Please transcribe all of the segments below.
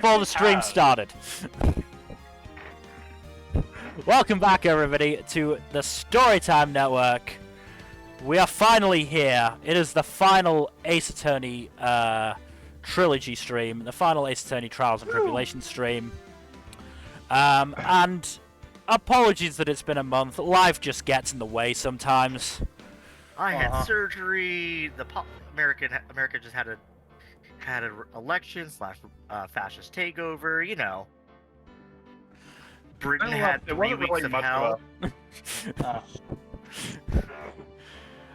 before the stream started. Welcome back, everybody, to the Storytime Network. We are finally here. It is the final Ace Attorney trilogy stream, the final Ace Attorney Trials and Tribulations stream. And apologies that it's been a month. Life just gets in the way sometimes. I had surgery. America just had an election / fascist takeover. You know, Britain had 3 weeks of hell.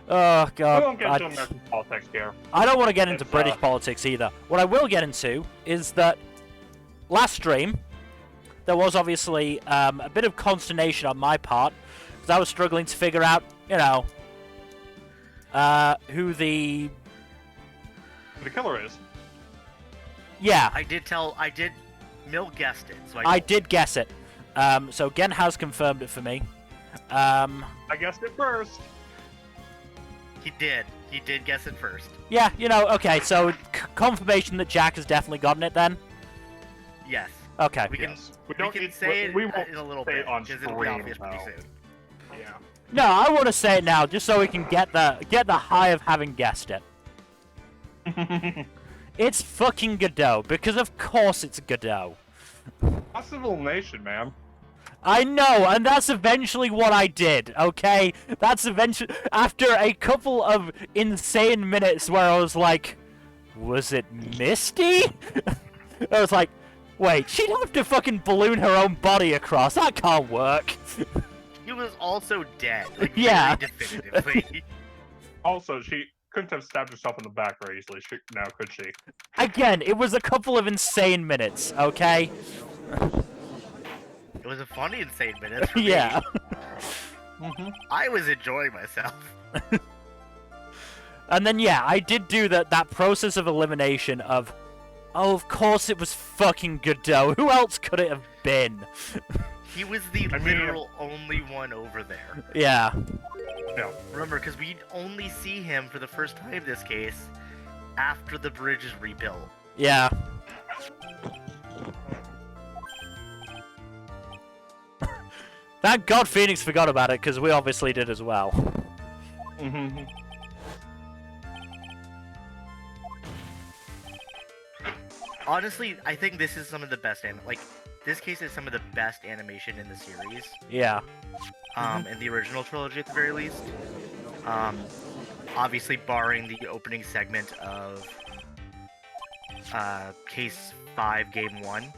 Oh god. We won't get into American politics here. I don't want to get into British politics either. What I will get into is that last stream there was obviously a bit of consternation on my part because I was struggling to figure out, you know, who the killer is. Yeah. Mill guessed it, so I did guess it. So Gen has confirmed it for me. I guessed it first. He did guess it first. Yeah, you know, okay, so confirmation that Jack has definitely gotten it then? Yes. Okay. We can say it in a little bit, because it'll be obvious pretty soon. Yeah. No, I want to say it now, just so we can get the high of having guessed it. It's fucking Godot, because of course it's Godot. That's a little nation, man. I know, and that's eventually what I did, okay? That's eventually... After a couple of insane minutes where I was like, was it Misty? I was like, wait, she'd have to fucking balloon her own body across. That can't work. She was also dead. Like, yeah. Very definitively. Also, she couldn't have stabbed herself in the back very easily, now could she? Again, it was a couple of insane minutes, okay? It was a funny insane minute for yeah. me. I was enjoying myself. And then, yeah, I did do that process of elimination of... Oh, of course it was fucking Godot. Who else could it have been? He was the literal only one over there. Yeah. No. Remember, because we'd only see him for the first time in this case after the bridge is rebuilt. Yeah. Thank God Phoenix forgot about it, because we obviously did as well. Honestly, I think this is some of the best this case is some of the best animation in the series. Yeah. In the original trilogy at the very least. Obviously barring the opening segment of Case 5 Game 1.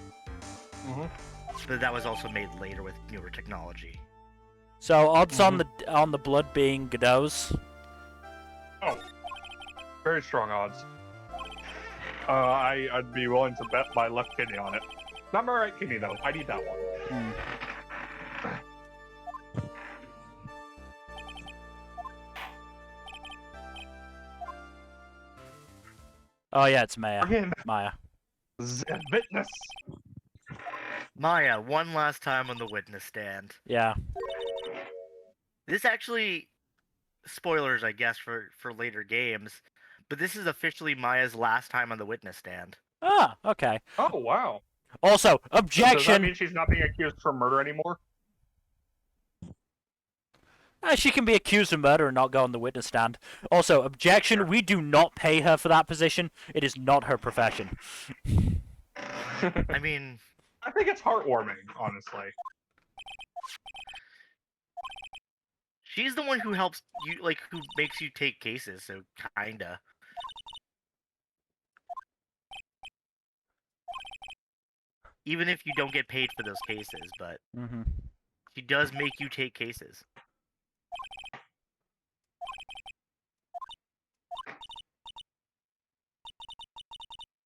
But that was also made later with newer technology. So odds on the blood being Godot's? Oh. Very strong odds. I'd be willing to bet my left kidney on it. Not my right kidney, though. I need that one. Oh, yeah, it's Maya. Again. Maya. The witness. Maya, one last time on the witness stand. Yeah. This actually... Spoilers, I guess, for later games. But this is officially Maya's last time on the witness stand. Ah, okay. Oh, wow. Also, objection! Does that mean she's not being accused for murder anymore? She can be accused of murder and not go on the witness stand. Also, objection, we do not pay her for that position. It is not her profession. I mean... I think it's heartwarming, honestly. She's the one who helps you, who makes you take cases, so kinda. Even if you don't get paid for those cases, but she does make you take cases.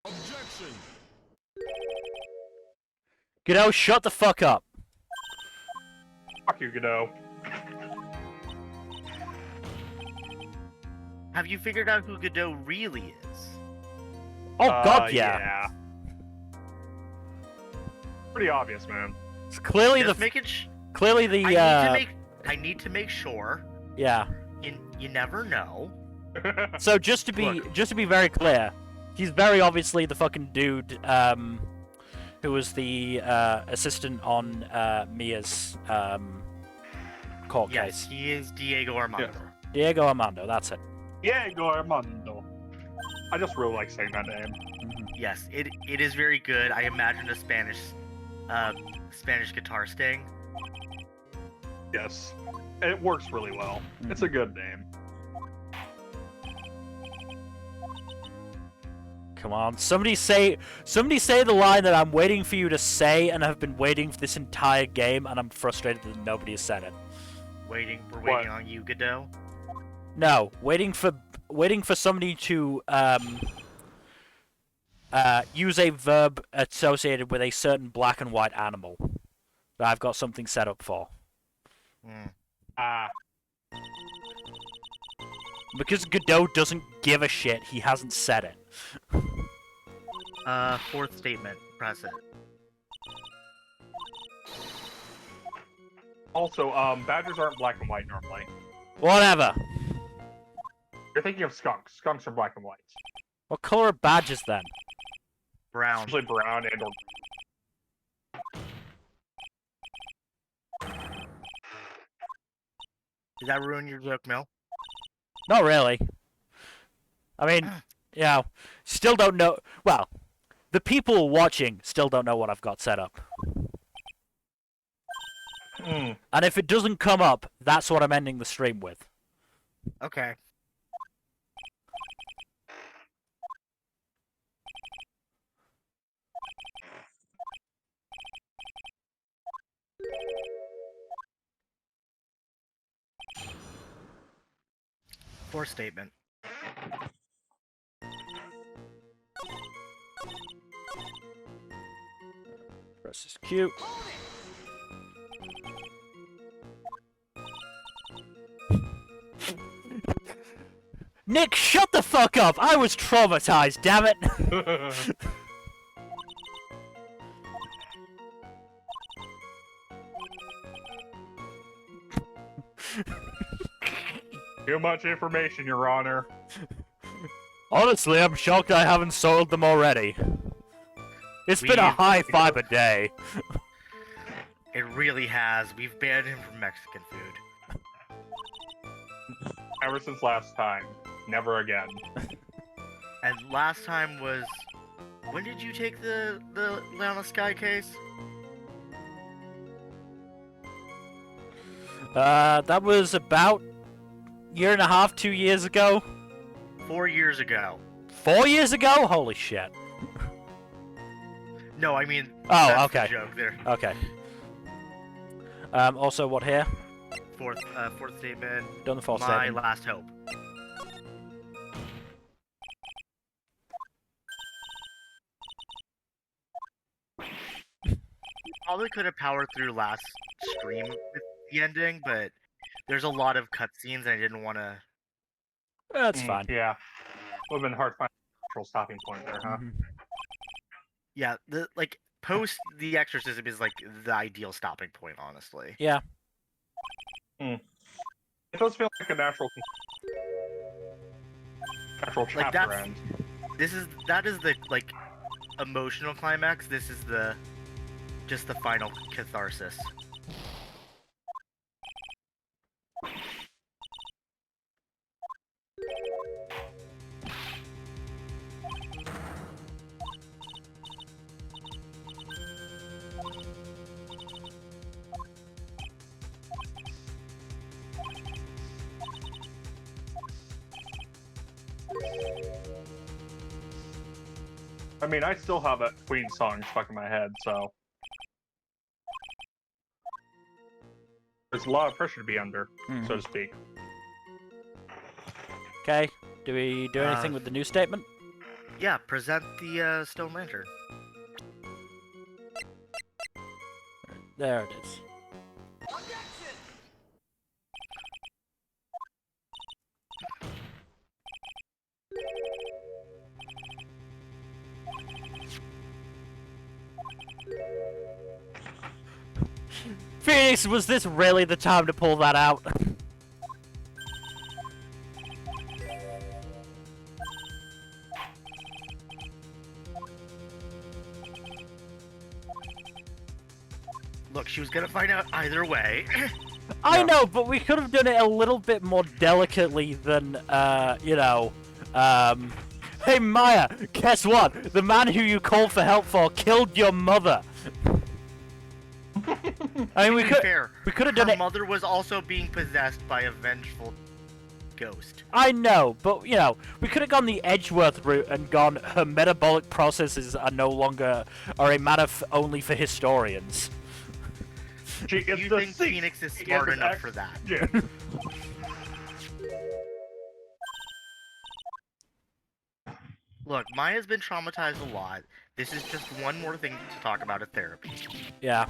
Objection! Godot, shut the fuck up. Fuck you, Godot. Have you figured out who Godot really is? Oh god, yeah. Pretty obvious, man. It's clearly Just the... making Clearly the, I need to make sure. Yeah. You never know. So just to be very clear, he's very obviously the fucking dude who was the assistant on Mia's court Yes, case. he is Diego Armando. Diego Armando, that's it. Diego Armando. I just really like saying that name. Yes, it is very good. I imagine a Spanish guitar sting. Yes. It works really well. It's a good name. Come on, somebody say the line that I'm waiting for you to say and have been waiting for this entire game, and I'm frustrated that nobody has said it. We're What? waiting on you, Godot. No, waiting for somebody to use a verb associated with a certain black and white animal that I've got something set up for. Because Godot doesn't give a shit, he hasn't said it. Fourth statement. Press it. Also, badgers aren't black and white normally. Whatever. You're thinking of skunks. Skunks are black and white. What color are badges then? Brown. Usually brown and or. Did that ruin your joke, Mel? Not really. I mean, you know, still don't know. Well, the people watching still don't know what I've got set up. And if it doesn't come up, that's what I'm ending the stream with. Okay. Fourth statement. Press is cute. Nick, shut the fuck up! I was traumatized, damn it! Too much information, Your Honor. Honestly, I'm shocked I haven't sold them already. It's been a high fiber day. It really has. We've banned him from Mexican food. Ever since last time. Never again. And last time was... When did you take the Leona Sky case? That was about year and a half, 2 years ago. 4 years ago. 4 years ago? Holy shit. No, I mean... Oh, that's okay. the joke there. Okay. Also, what here? Fourth statement. Done the fourth My statement. last hope. Probably could have powered through last stream with the ending, but there's a lot of cutscenes and I didn't want to... That's fine. Yeah. Would have been hard to find a natural stopping point there, huh? Yeah, post the exorcism is like the ideal stopping point, honestly. Yeah. It does feel like a natural Like, chapter end. That is the emotional climax. This is just the final catharsis. I mean, I still have that Queen song stuck in my head, so... There's a lot of pressure to be under, so to speak. Okay. Do we do anything with the new statement? Yeah, present the stone lantern. There it is. Phoenix, was this really the time to pull that out? Look, she was gonna find out either way. I know, but we could have done it a little bit more delicately than, you know, Hey Maya, guess what? The man who you called for help for killed your mother. I mean, we could have done her it. mother was also being possessed by a vengeful ghost. I know, but you know, we could have gone the Edgeworth route and gone. Her metabolic processes are no longer a matter only for historians. She is You the think Phoenix is smart enough for that? Yeah. Look, Maya's been traumatized a lot. This is just one more thing to talk about at therapy. Yeah.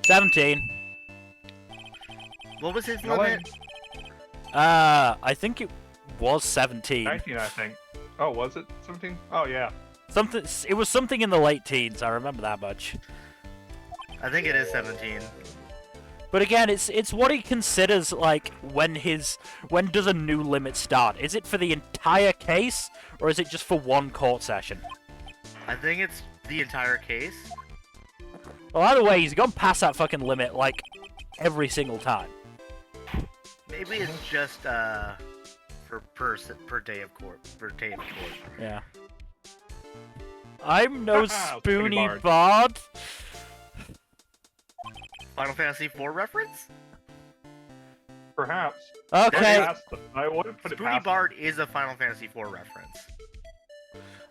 17. What was his No limit? I think it was 17. 19, I think. Oh, was it 17? Oh, yeah. Something. It was something in the late teens. I remember that much. I think it is 17. But again, it's what he considers like when does a new limit start? Is it for the entire case or is it just for one court session? I think it's the entire case. Well, either way, he's gone past that fucking limit like every single time. Maybe it's just per day of court. Yeah. I'm no spoony Spoony bard. Final Fantasy IV reference? Perhaps. Okay. I wouldn't put it Spoony past Bard is a Final Fantasy IV reference.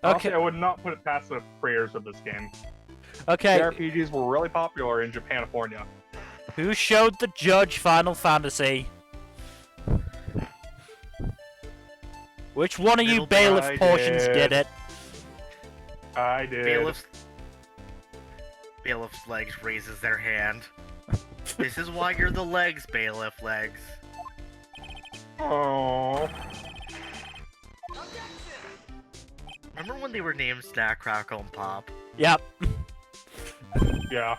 Honestly, Okay. I would not put it past the creators of this game. Okay. JRPGs were really popular in Japanifornia. Who showed the judge Final Fantasy? Which one of you Little bailiff I portions did did. it? I did. Bailiff's legs raises their hand. This is why you're the legs, bailiff legs. Oh. Remember when they were named Snack, Crackle, and Pop? Yep. Yeah.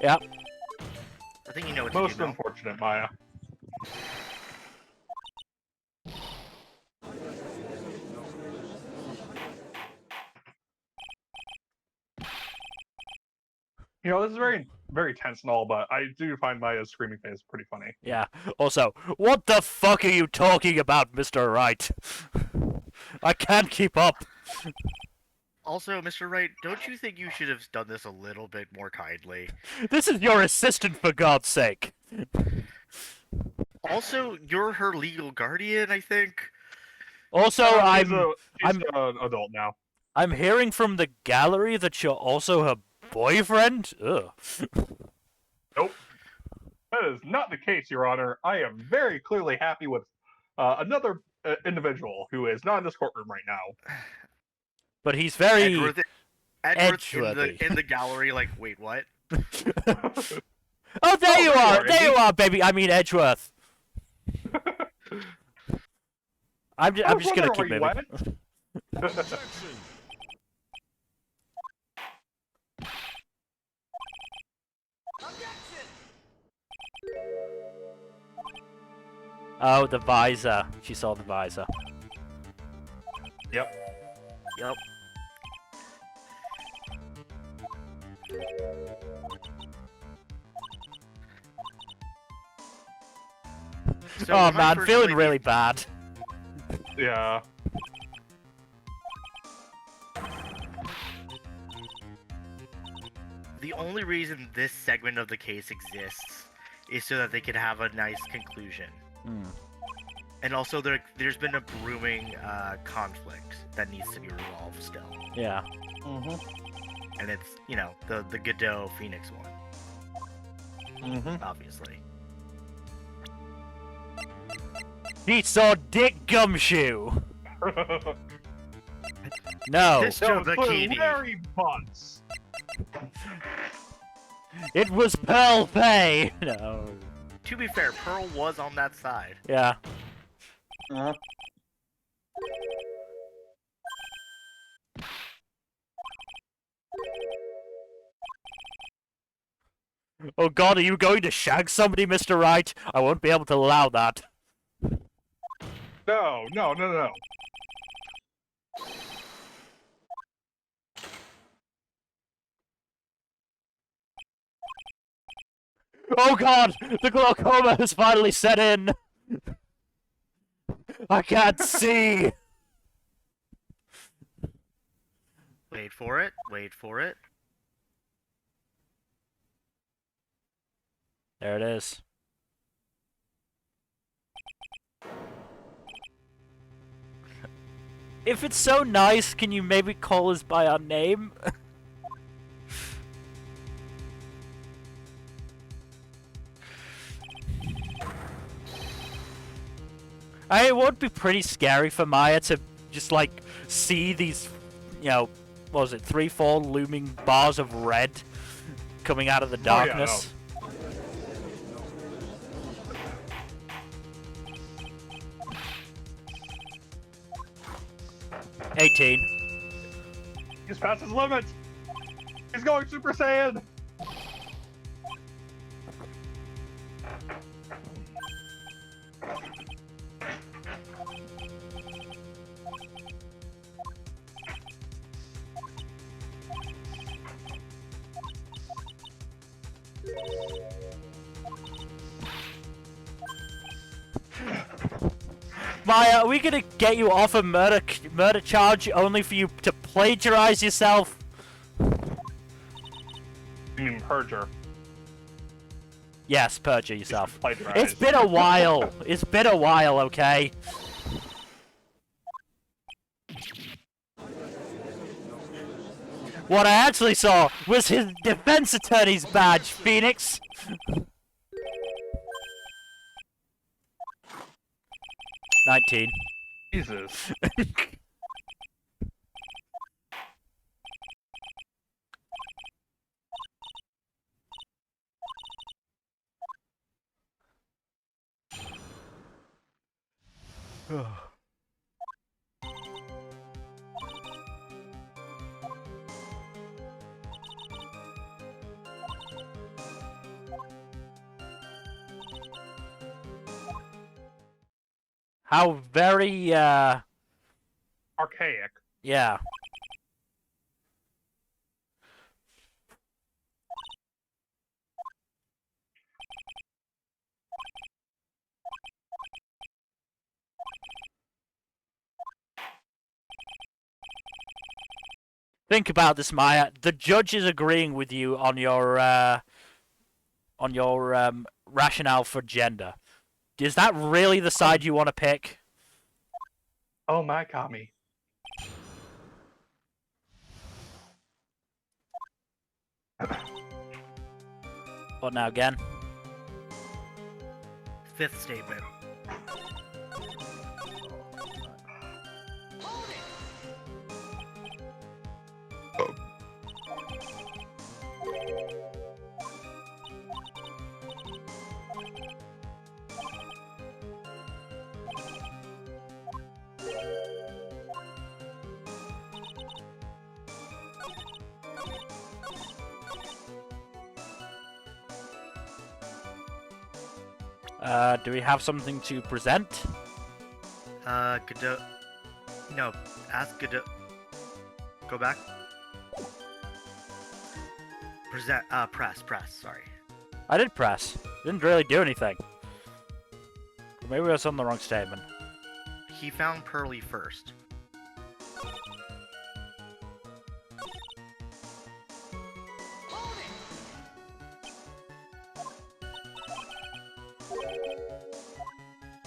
Yep. I think you know what Most to do now. unfortunate, Maya. You know, this is very, very tense and all, but I do find Maya's screaming face pretty funny. Yeah. Also, what the fuck are you talking about, Mr. Wright? I can't keep up. Also, Mr. Wright, don't you think you should have done this a little bit more kindly? This is your assistant, for God's sake. Also, you're her legal guardian, I think. Also, She's an adult now. I'm hearing from the gallery that you're also her boyfriend? Ugh. Nope. That is not the case, Your Honor. I am very clearly happy with another individual who is not in this courtroom right now. But he's very... Edgeworth Edgeworthy. in the gallery, like, wait, what? Oh, there you are! are, There you are, baby! I mean, Edgeworth. I'm just gonna keep moving. Oh, the visor. She saw the visor. Yep. Yep. So Oh when I man, first feeling played really bad. Yeah. The only reason this segment of the case exists is so that they could have a nice conclusion. Hmm. And also, there's been a brewing conflict that needs to be resolved still. Yeah. And it's, you know, the Godot Phoenix one. Obviously. He saw Dick Gumshoe. No, Mr. Those Bikini. very butts. it was Pearl Pay. No. To be fair, Pearl was on that side. Yeah. Oh god, are you going to shag somebody, Mr. Wright? I won't be able to allow that. No, no, no, no, no. Oh god! The glaucoma has finally set in! I can't see! Wait for it. Wait for it. There it is. If it's so nice, can you maybe call us by our name? It would be pretty scary for Maya to just, like, see these, you know, what was it, 3-4 looming bars of red coming out of the darkness. Oh, yeah, no. 18. He's past his limit. He's going Super Saiyan. Maya, are we gonna get you off a murder charge only for you to plagiarize yourself? You mean perjure? Yes, perjure yourself. Plagiarize. It's been a while. It's been a while, okay? What I actually saw was his defense attorney's badge, Phoenix. 19. Jesus. How very, Archaic. yeah. Think about this, Maya. The judge is agreeing with you on your rationale for gender. Is that really the side you want to pick? Oh my Kami. What now again? Fifth statement. Do we have something to present? Godot. No, ask Godot. Go back. Present. Press. Sorry. I did press. Didn't really do anything. Maybe I was on the wrong statement. He found Pearly first.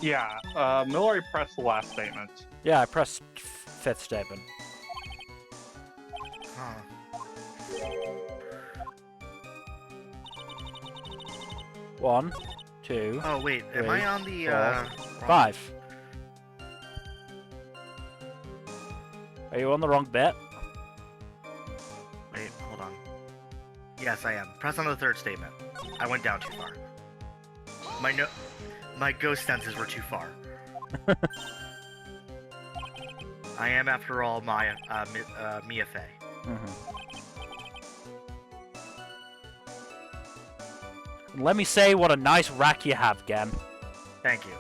Yeah, Miller pressed the last statement. Yeah, I pressed fifth statement. Huh. One, two, Oh wait, am Three, I on the four, wrong- 5. Are you on the wrong bit? Wait, hold on. Yes, I am. Press on the third statement. I went down too far. My ghost senses were too far. I am, after all, Mia Fey. Mm-hmm. Let me say what a nice rack you have, Gam. Thank you.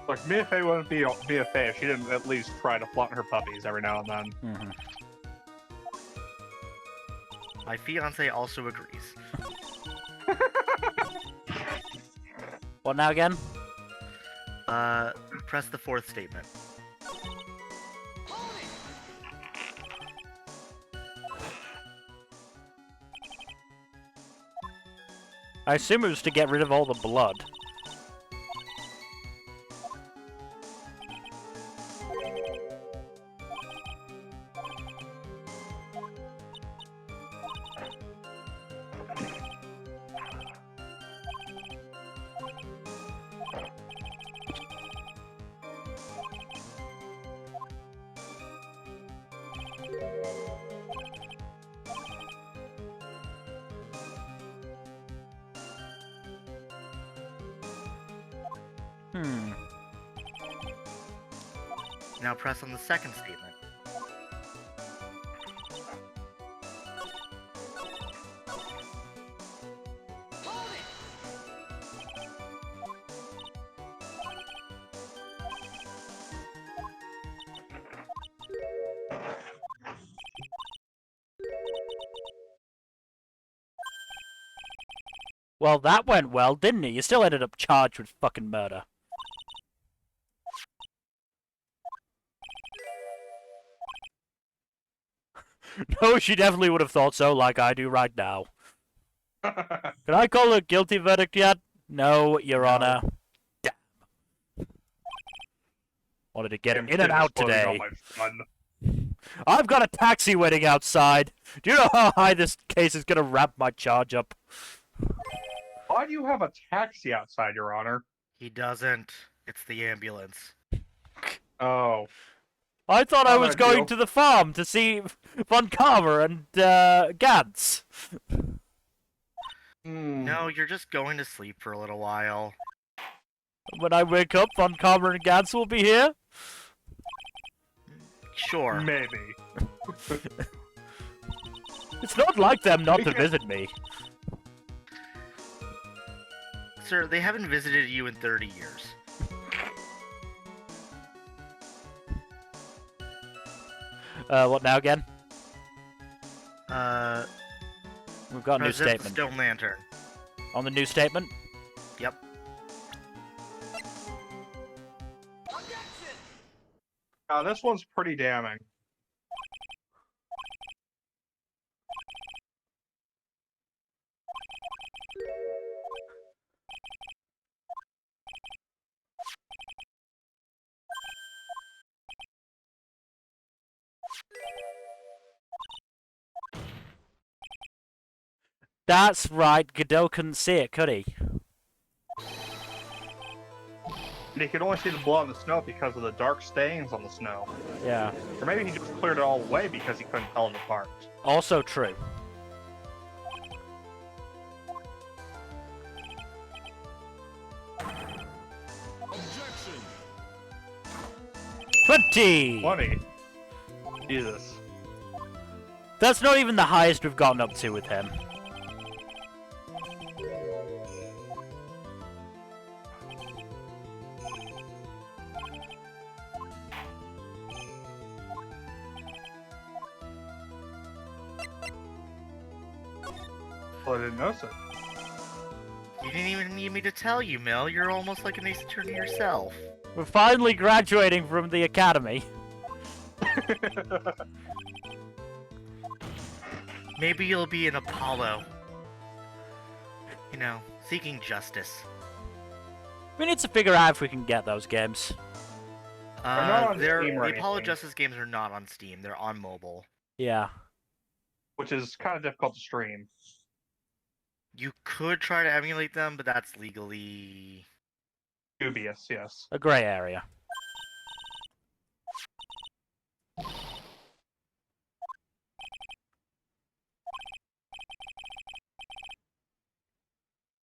Like, Mia Fey wouldn't be Mia Fey if she didn't at least try to flaunt her puppies every now and then. Mm-hmm. My fiance also agrees. What now again? Press the fourth statement. I assume it was to get rid of all the blood. Now press on the second statement. Well, that went well, didn't it? You still ended up charged with fucking murder. No, she definitely would have thought so, like I do right now. Can I call a guilty verdict yet? No, Your Honor. Damn. Wanted to get Damn in and kid out exploded on today. my son. I've got a taxi waiting outside. Do you know how high this case is gonna ramp my charge up? Why do you have a taxi outside, Your Honor? He doesn't. It's the ambulance. Oh. I thought I Not was ideal. going to the farm to see Von Karma and Gantz. No, you're just going to sleep for a little while. When I wake up, Von Karma and Gantz will be here. Sure. Maybe. It's not like them not to visit me. Sir, they haven't visited you in 30 years. What now again? We've got a new Press the statement. Stone Lantern. On the new statement? Yep. This one's pretty damning. That's right, Godot couldn't see it, could he? And he could only see the blood on the snow because of the dark stains on the snow. Yeah. Or maybe he just cleared it all away because he couldn't tell it apart. Also true. Objection! 20! 20. Jesus. That's not even the highest we've gotten up to with him. Well, I didn't notice it. You didn't even need me to tell you, Mel. You're almost like an ace attorney yourself. We're finally graduating from the academy. Maybe you'll be an Apollo. You know, seeking justice. We need to figure out if we can get those games. not on They're, Steam or the Apollo anything. Justice games are not on Steam. They're on mobile. Yeah. Which is kind of difficult to stream. You could try to emulate them, but that's legally... Dubious, yes. A grey area.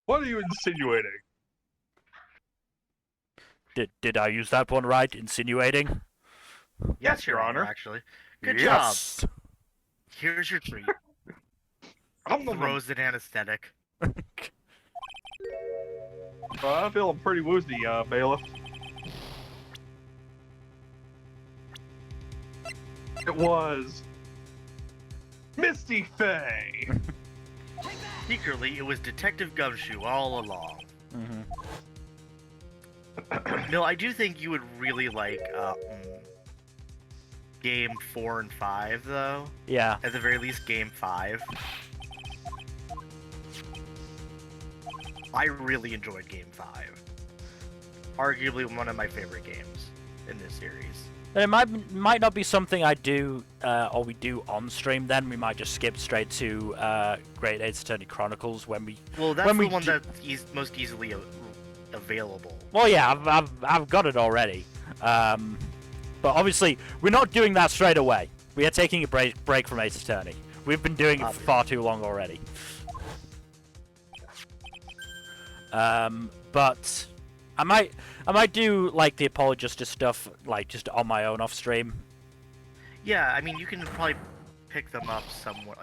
What are you insinuating? Did I use that one right? Insinuating? Yes, Your Honor. Actually. Good Yes! Here's your treat. I'm Throws an anesthetic. I'm feeling pretty woozy, Bailiff. It was Misty Faye. Secretly, it was Detective Gumshoe all along. Mm-hmm. No, I do think you would really like game 4 and 5, though. Yeah. At the very least, game 5. I really enjoyed game 5. Arguably one of my favorite games in this series. And it might not be something I do or we do on stream. Then we might just skip straight to Great Ace Attorney Chronicles when we. Well, that's when the we one do- that's most easily available. Well, yeah, I've got it already. But obviously, we're not doing that straight away. We are taking a break from Ace Attorney. We've been doing it for far too long already. But I might do like the apologist stuff like just on my own off stream. Yeah, I mean, you can probably pick them up somewhere,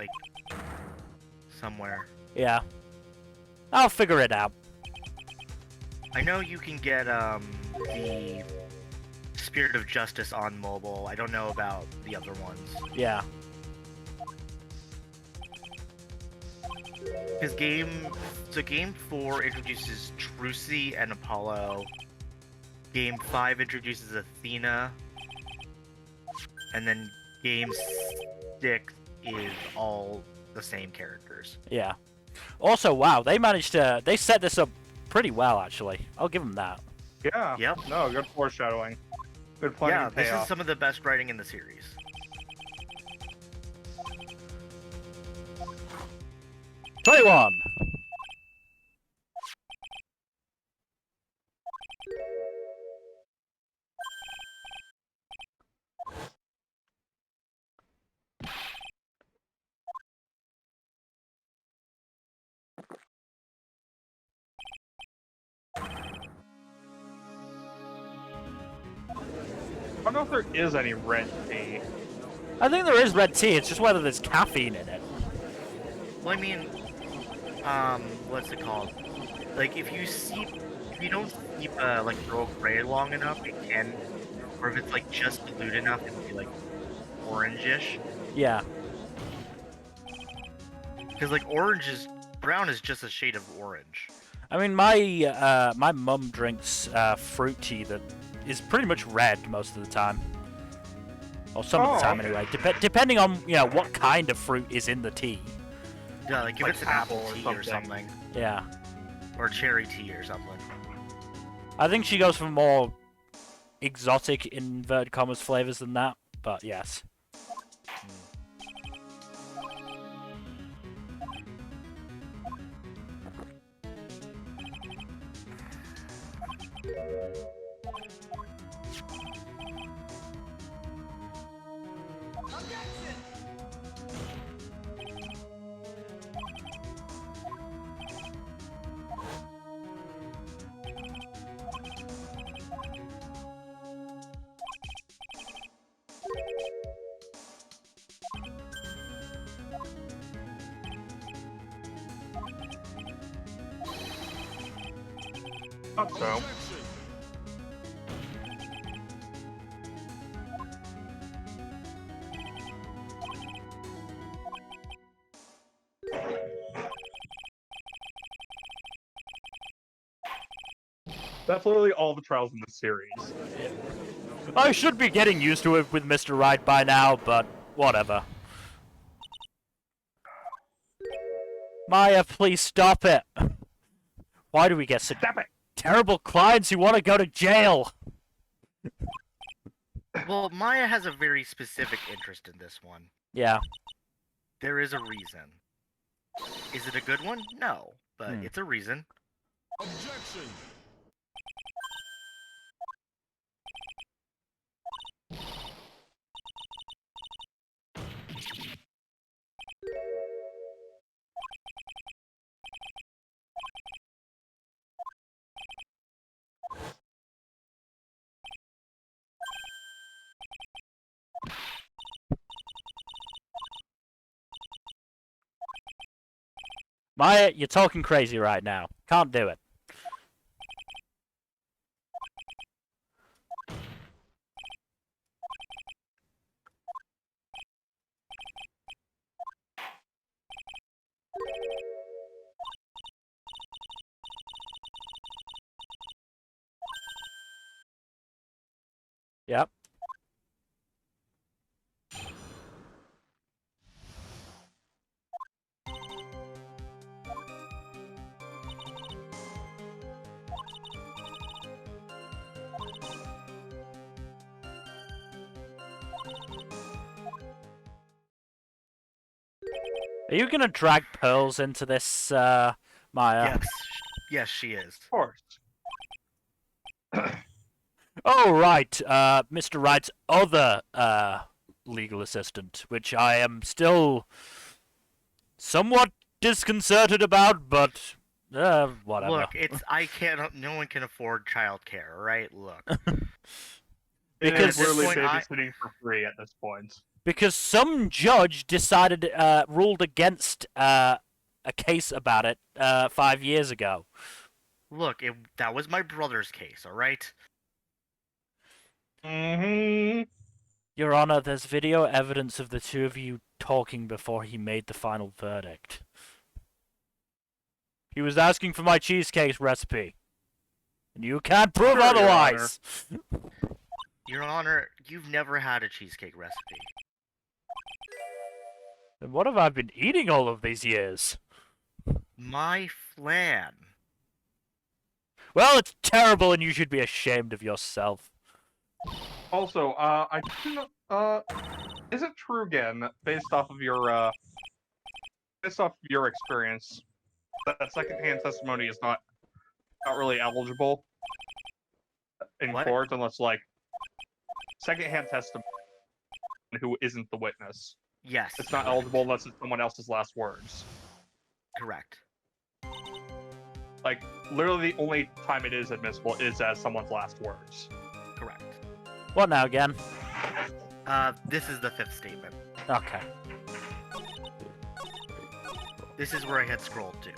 somewhere. Yeah. I'll figure it out. I know you can get the Spirit of Justice on mobile. I don't know about the other ones. Yeah. Because game 4 introduces Trucy and Apollo. Game 5 introduces Athena. And then game 6 is all the same characters. Yeah. Also, wow, they set this up pretty well, actually. I'll give them that. Yeah. Yep. No, good foreshadowing. Good planning. Yeah, this payoff. is some of the best writing in the series. 21! I don't know if there is any red tea. I think there is red tea, it's just whether there's caffeine in it. Well, I mean, what's it called? Like, if you don't keep, like, Earl Grey long enough, it can, or if it's, like, just dilute enough, it'll be, like, orangish. Yeah. Because, like, brown is just a shade of orange. I mean, my mum drinks fruit tea that is pretty much red most of the time. Or some of the time, anyway. Depending on, what kind of fruit is in the tea. Yeah, like, if Like it's an apple apple or tea or something. something. Yeah. Or cherry tea or something. I think she goes for more exotic, inverted commas, flavors than that, but yes. Thought so. Objection. That's literally all the trials in the series. I should be getting used to it with Mr. Right by now, but whatever. Maya, please stop it. Why do we get such Stop it! terrible clients who want to go to jail? Well, Maya has a very specific interest in this one. Yeah. There is a reason. Is it a good one? No, but it's a reason. Objection. Maya, you're talking crazy right now. Can't do it. Yep. Are you gonna drag Pearls into this, Maya? Yes. Yes, she is. Of course. Oh, right, Mr. Wright's other, legal assistant, which I am still somewhat disconcerted about, but, whatever. Look, I can't. No one can afford childcare, right? Look. Because- It is literally At this point, babysitting for free at this point. Because some judge decided, ruled against, a case about it, 5 years ago. Look, that was my brother's case, alright? Mm-hmm. Your Honor, there's video evidence of the two of you talking before he made the final verdict. He was asking for my cheesecake recipe. And you can't prove Sure, Your otherwise! Your Honor, you've never had a cheesecake recipe. Then what have I been eating all of these years? My flan. Well, it's terrible and you should be ashamed of yourself. Also, I do not, is it true again, based off of your experience, that secondhand testimony is not really eligible in What? court unless, like, secondhand testimony who isn't the witness. Yes. It's not eligible unless it's someone else's last words. Correct. Like, literally the only time it is admissible is as someone's last words. Correct. What now again? This is the fifth statement. Okay. This is where I had scrolled to.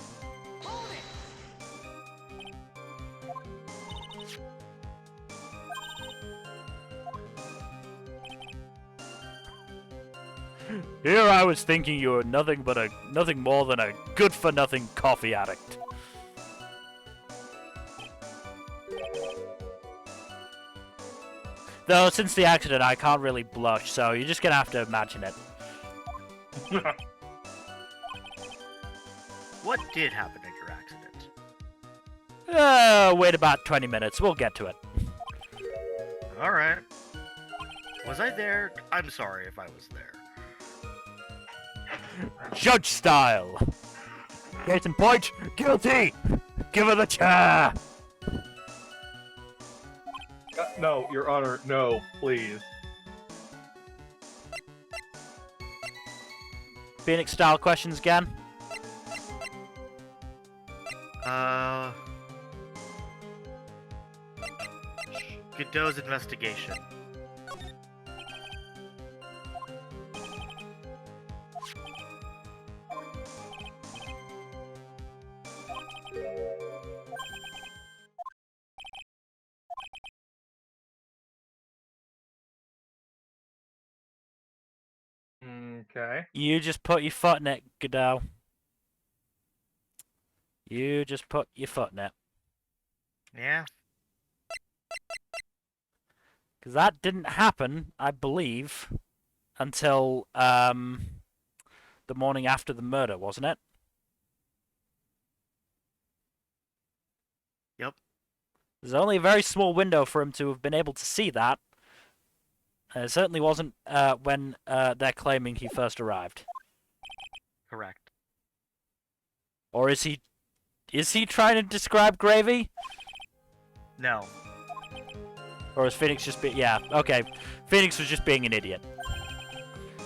Here I was thinking you were nothing more than a good-for-nothing coffee addict. Though, since the accident, I can't really blush, so you're just gonna have to imagine it. What did happen at your accident? Wait about 20 minutes, we'll get to it. Alright. Was I there? I'm sorry if I was there. Judge style! Case in point, guilty! Give her the chair! No, Your Honor, no, please. Phoenix style questions again? Godot's investigation. Okay. You just put your foot in it, Godot. You just put your foot in it. Yeah. Because that didn't happen, I believe, until, the morning after the murder, wasn't it? Yep. There's only a very small window for him to have been able to see that. It certainly wasn't, when, they're claiming he first arrived. Correct. Or is he trying to describe Gravy? No. Or is Phoenix just yeah, okay. Phoenix was just being an idiot.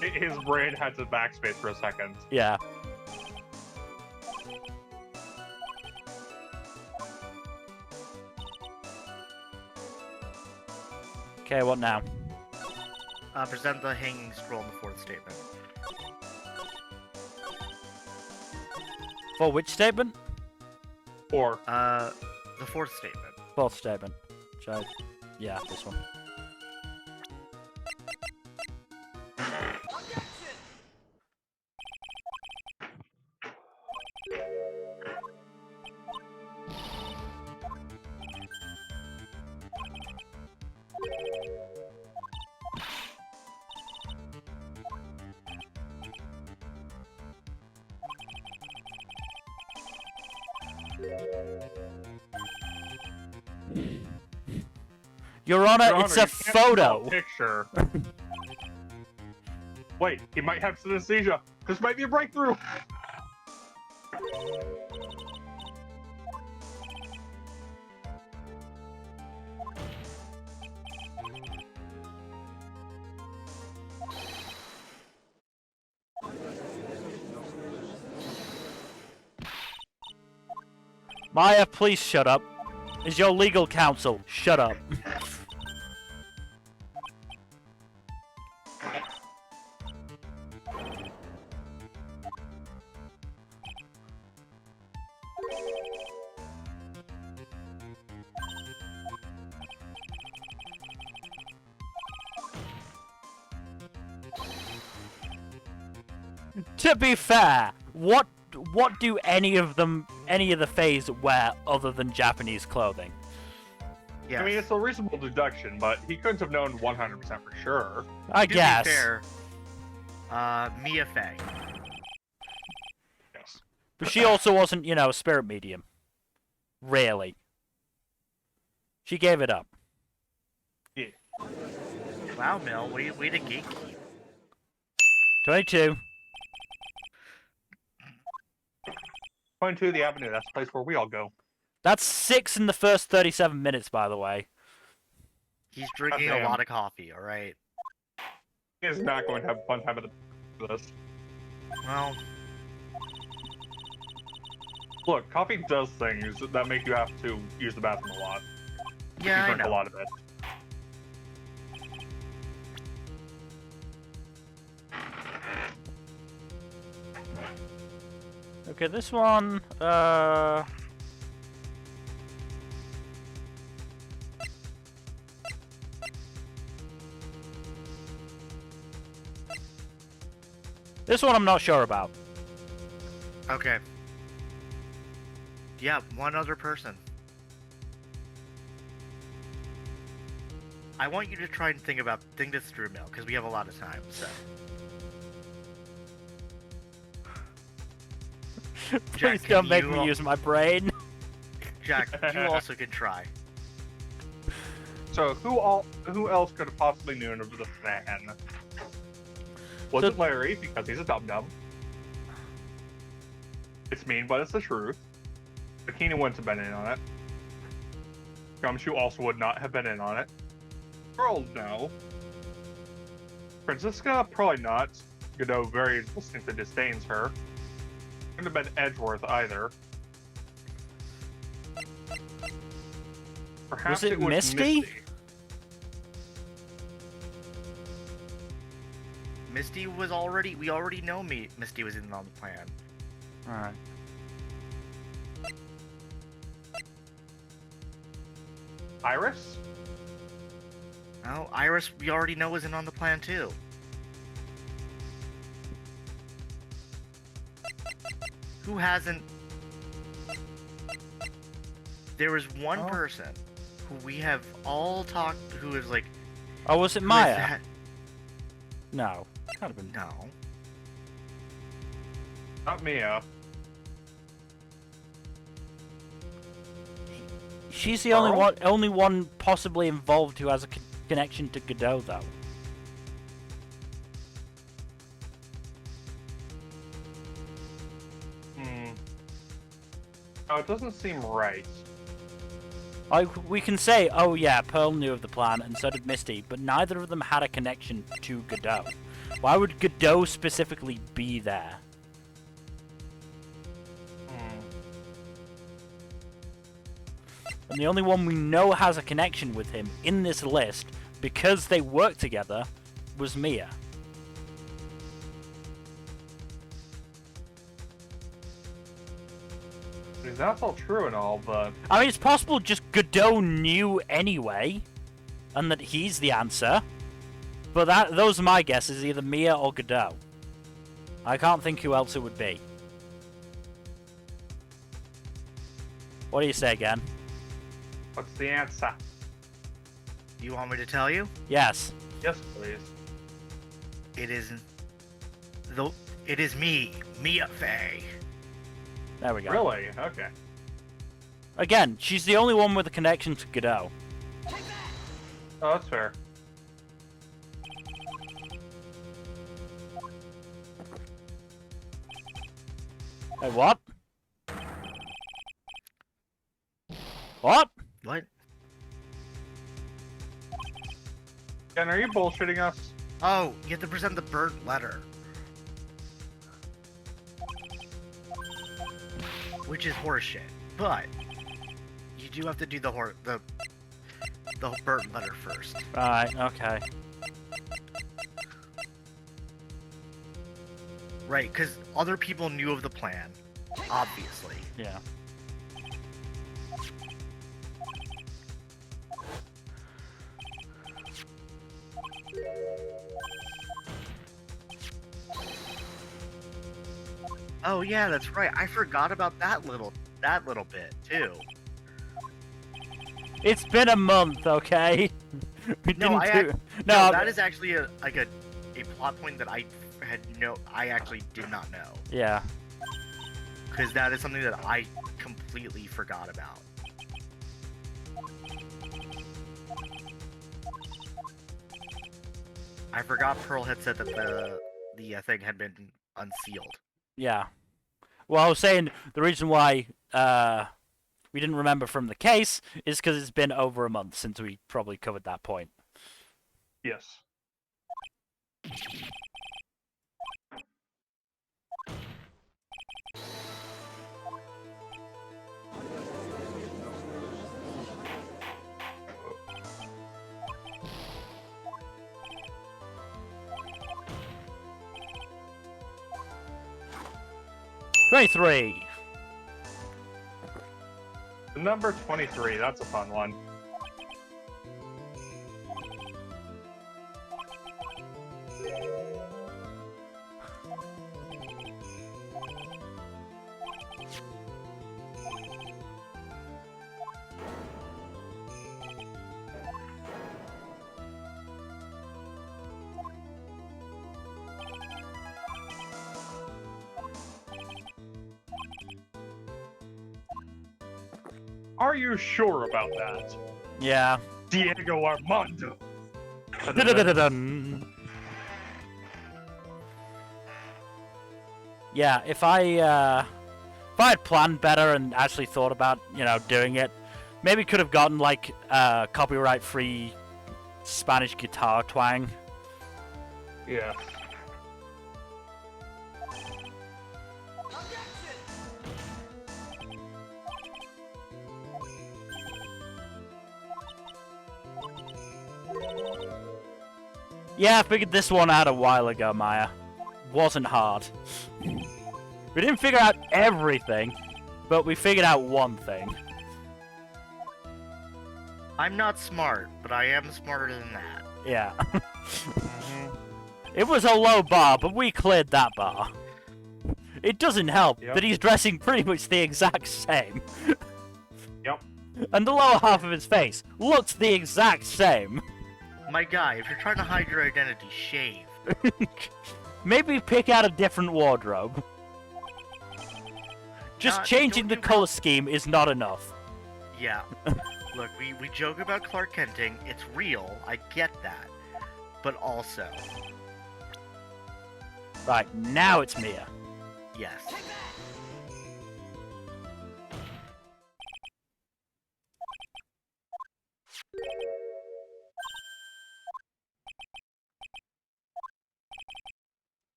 His brain had to backspace for a second. Yeah. Okay, what now? Present the hanging scroll in the fourth statement. For which statement? Or The fourth statement. Fourth statement. Yeah, this one. Your Honor, Your it's Honor, a you can't draw photo. a picture. Wait, he might have synesthesia. This might be a breakthrough. Maya, please shut up. Is your legal counsel. Shut up. To be fair, what do any of the Fays wear other than Japanese clothing? Yes. I mean, it's a reasonable deduction, but he couldn't have known 100% for sure. I to guess. be fair, Mia Fey. Yes. But she also wasn't, you know, a spirit medium. Really. She gave it up. Yeah. Wow, Mel, way to gatekeep. 22. 22 the Avenue, that's the place where we all go. That's 6 in the first 37 minutes, by the way. He's drinking a Goddamn. lot of coffee, alright? He is not going to have a fun time with this. Well, Look, coffee does things that make you have to use the bathroom a lot. yeah, you I drink know. a lot of it. Okay, this one, this one I'm not sure about. Okay. Yeah, one other person. I want you to try and think this through, Mel, because we have a lot of time, so. Please Jack, don't can make you me al- use my brain. Jack, you also can try. So who else could have possibly known of the fan? Was it Larry, because he's a dum-dum? It's mean, but it's the truth. Bikini wouldn't have been in on it. Gumshoe also would not have been in on it. Pearl, no. Francisca, probably not. Godot very distinctly disdains her. Couldn't have been Edgeworth either. Perhaps Was it Misty? Misty was we already know Misty was in on the plan. Alright. Iris? No, Iris, we already know was in on the plan too. Who hasn't? There was one person who we have all talked, who is like, Oh, was it who is Maya? that- No. Can't have been. No. Not Mia. She's the only Pearl? only one possibly involved who has a connection to Godot, though. Oh, it doesn't seem right. We can say, oh yeah, Pearl knew of the plan, and so did Misty, but neither of them had a connection to Godot. Why would Godot specifically be there? And the only one we know has a connection with him in this list, because they work together, was Mia. mean, that's all true and all, but I mean, it's possible just Godot knew anyway, and that he's the answer. But those are my guesses, either Mia or Godot. I can't think who else it would be. What do you say again? what's the answer? You want me to tell you? Yes. Yes, please. It isn't. Though it is me, Mia Fey. There we go. Really? Okay. Again, she's the only one with a connection to Godot. Oh, that's fair. Hey, what? What? What? Ken, are you bullshitting us? Oh, you have to present the burnt letter. Which is horseshit, but you do have to do the burnt letter first. Right, okay. Right, because other people knew of the plan, obviously. Yeah. Oh yeah, that's right. I forgot about that little bit too. It's been a month, okay? We No, didn't do... No, that is actually a plot point that I actually did not know. Yeah. Because that is something that I completely forgot about. I forgot Pearl had said that the thing had been unsealed. Yeah. Well, I was saying the reason why we didn't remember from the case is because it's been over a month since we probably covered that point. Yes. '23. Number 23, that's a fun one. Are you sure about that? Yeah. Diego Armando. Dun-dun-dun-dun-dun. Yeah, if I had planned better and actually thought about, doing it, maybe could have gotten like copyright-free Spanish guitar twang. Yeah. Yeah, I figured this one out a while ago, Maya. Wasn't hard. We didn't figure out everything, but we figured out one thing. I'm not smart, but I am smarter than that. Yeah. It was a low bar, but we cleared that bar. It doesn't help Yep. that he's dressing pretty much the exact same. Yep. And the lower half of his face looks the exact same. My guy, if you're trying to hide your identity, shave. Maybe pick out a different wardrobe. Just changing the don't color scheme is not enough. Yeah. Look, we joke about Clark Kenting. It's real. I get that. But also, Right, now it's Mia. yes.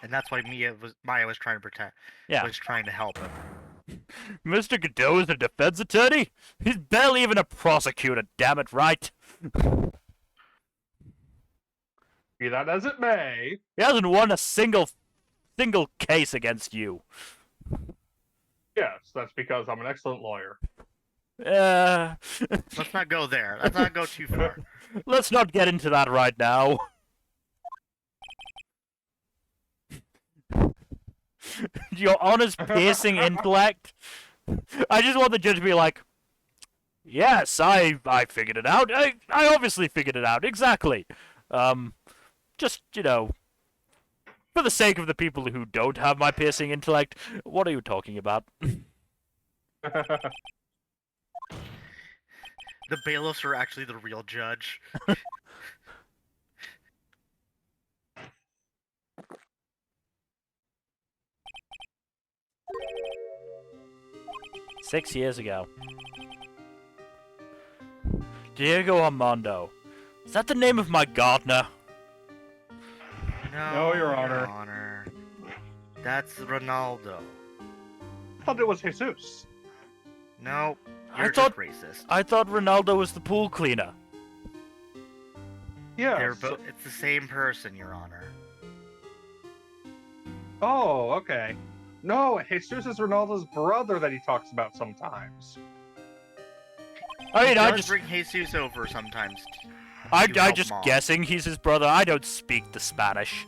And that's why Maya was trying to protect. Yeah. Was trying to help him. Mr. Godot is a defense attorney? He's barely even a prosecutor, damn it, right? Be that as it may. He hasn't won a single case against you. Yes, that's because I'm an excellent lawyer. Let's not go there. Let's not go too far. Let's not get into that right now. Your Honor's piercing intellect. I just want the judge to be like, yes, I figured it out. I obviously figured it out. Exactly. Just, for the sake of the people who don't have my piercing intellect, what are you talking about? The bailiffs are actually the real judge. 6 years ago. Diego Armando. Is that the name of my gardener? No, Your Honor. That's Ronaldo. I thought it was Jesus. No, I you're thought- just racist. I thought Ronaldo was the pool cleaner. Yeah. It's the same person, Your Honor. Oh, okay. No, Jesus is Ronaldo's brother that he talks about sometimes. I mean, He I does just, bring Jesus over sometimes. I help just Mom. guessing he's his brother. I don't speak the Spanish.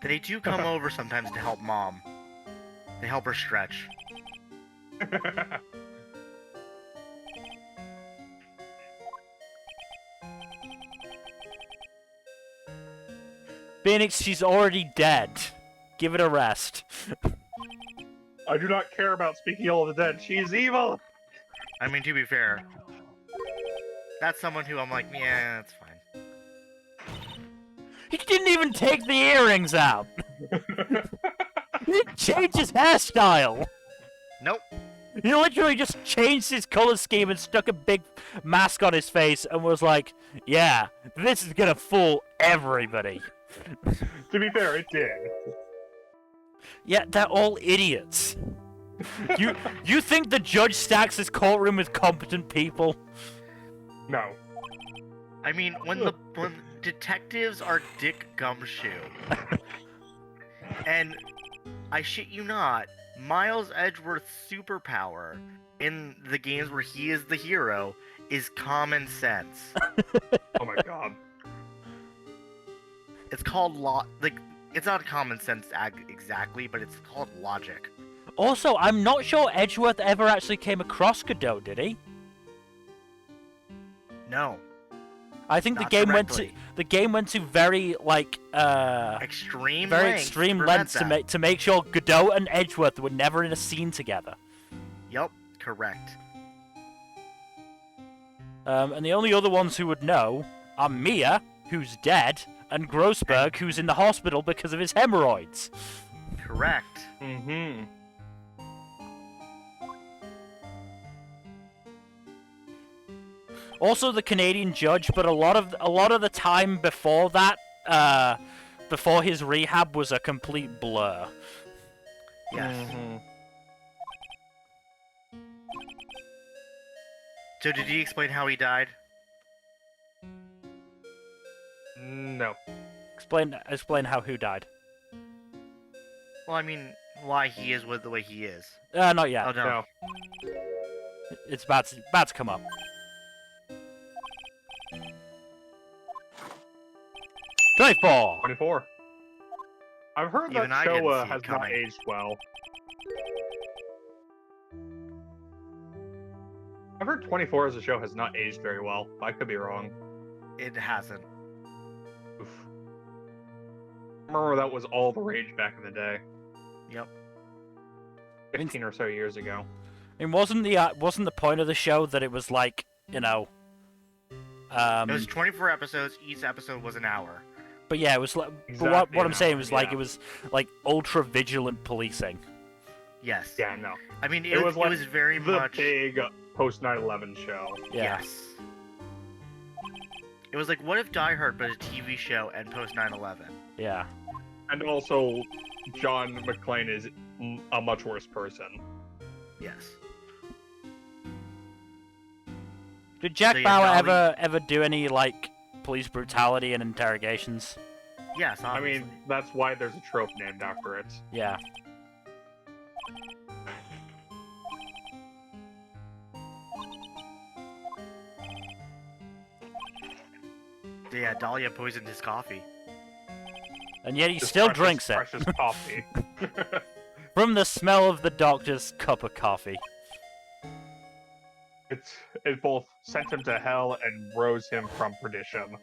They do come over sometimes to help Mom. They help her stretch. Phoenix, she's already dead. Give it a rest. I do not care about speaking ill of the dead. She's evil. I mean, to be fair, that's someone who I'm like, yeah, that's fine. He didn't even take the earrings out. He didn't change his hairstyle. Nope. He literally just changed his color scheme and stuck a big mask on his face and was like, yeah, this is gonna fool everybody. To be fair, it did. Yeah, they're all idiots. You think the judge stacks his courtroom with competent people? No. I mean, when detectives are Dick Gumshoe, and I shit you not, Miles Edgeworth's superpower in the games where he is the hero is common sense. Oh my god. It's called it's not common sense exactly, but it's called logic. Also, I'm not sure Edgeworth ever actually came across Godot, did he? No. I think Not the directly. game went to very Extreme very lengths extreme to prevent lengths that. to make sure Godot and Edgeworth were never in a scene together. Yep, correct. And the only other ones who would know are Mia, who's dead, and Grossberg, who's in the hospital because of his hemorrhoids. Correct. Mm-hmm. Also the Canadian judge, but a lot of the time before that, before his rehab was a complete blur. Yes. Mm-hmm. So did he explain how he died? No. Explain how who died. Well, I mean, why he is with the way he is. Not yet. Oh no. No. It's about to come up. '24. 24. I've heard Even that I show didn't see it has not coming. aged well. I've heard 24 as a show has not aged very well. I could be wrong. It hasn't. Oof. I remember that was all the rage back in the day. Yep. 15 or so years ago. I mean, wasn't the point of the show that it was like, It was 24 episodes. Each episode was an hour. but yeah, it was like, Exactly what I'm an saying hour, was like yeah. it was like ultra vigilant policing. Yes. Yeah, no. I mean, It was like it was very The much. big post 9/11 show. Yeah. Yes. It was like, what if Die Hard but a TV show and post 9/11? Yeah. And also, John McClane is a much worse person. Yes. Did Jack So yeah, Bauer Dolly- ever do any like police brutality and interrogations? Yes, I obviously. mean, that's why there's a trope named after it. Yeah. Yeah, Dahlia poisoned his coffee. And yet he His still precious, drinks it. Precious coffee. From the smell of the doctor's cup of coffee. It both sent him to hell and rose him from perdition.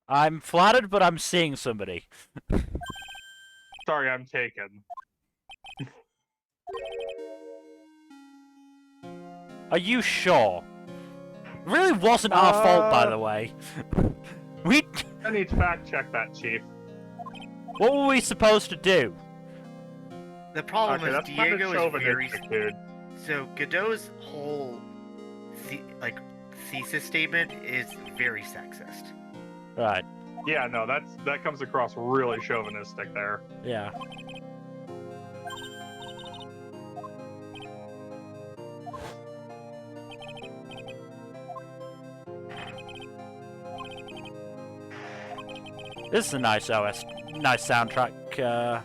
I'm flattered, but I'm seeing somebody. Sorry, I'm taken. Are you sure? It really wasn't our fault, by the way. I need to fact check that, Chief. What were we supposed to do? The problem Okay, is that's kind of Diego is very. chauvinistic, dude. So Godot's whole thesis statement is very sexist. Right. Yeah, no, that comes across really chauvinistic there. Yeah. This is a nice nice soundtrack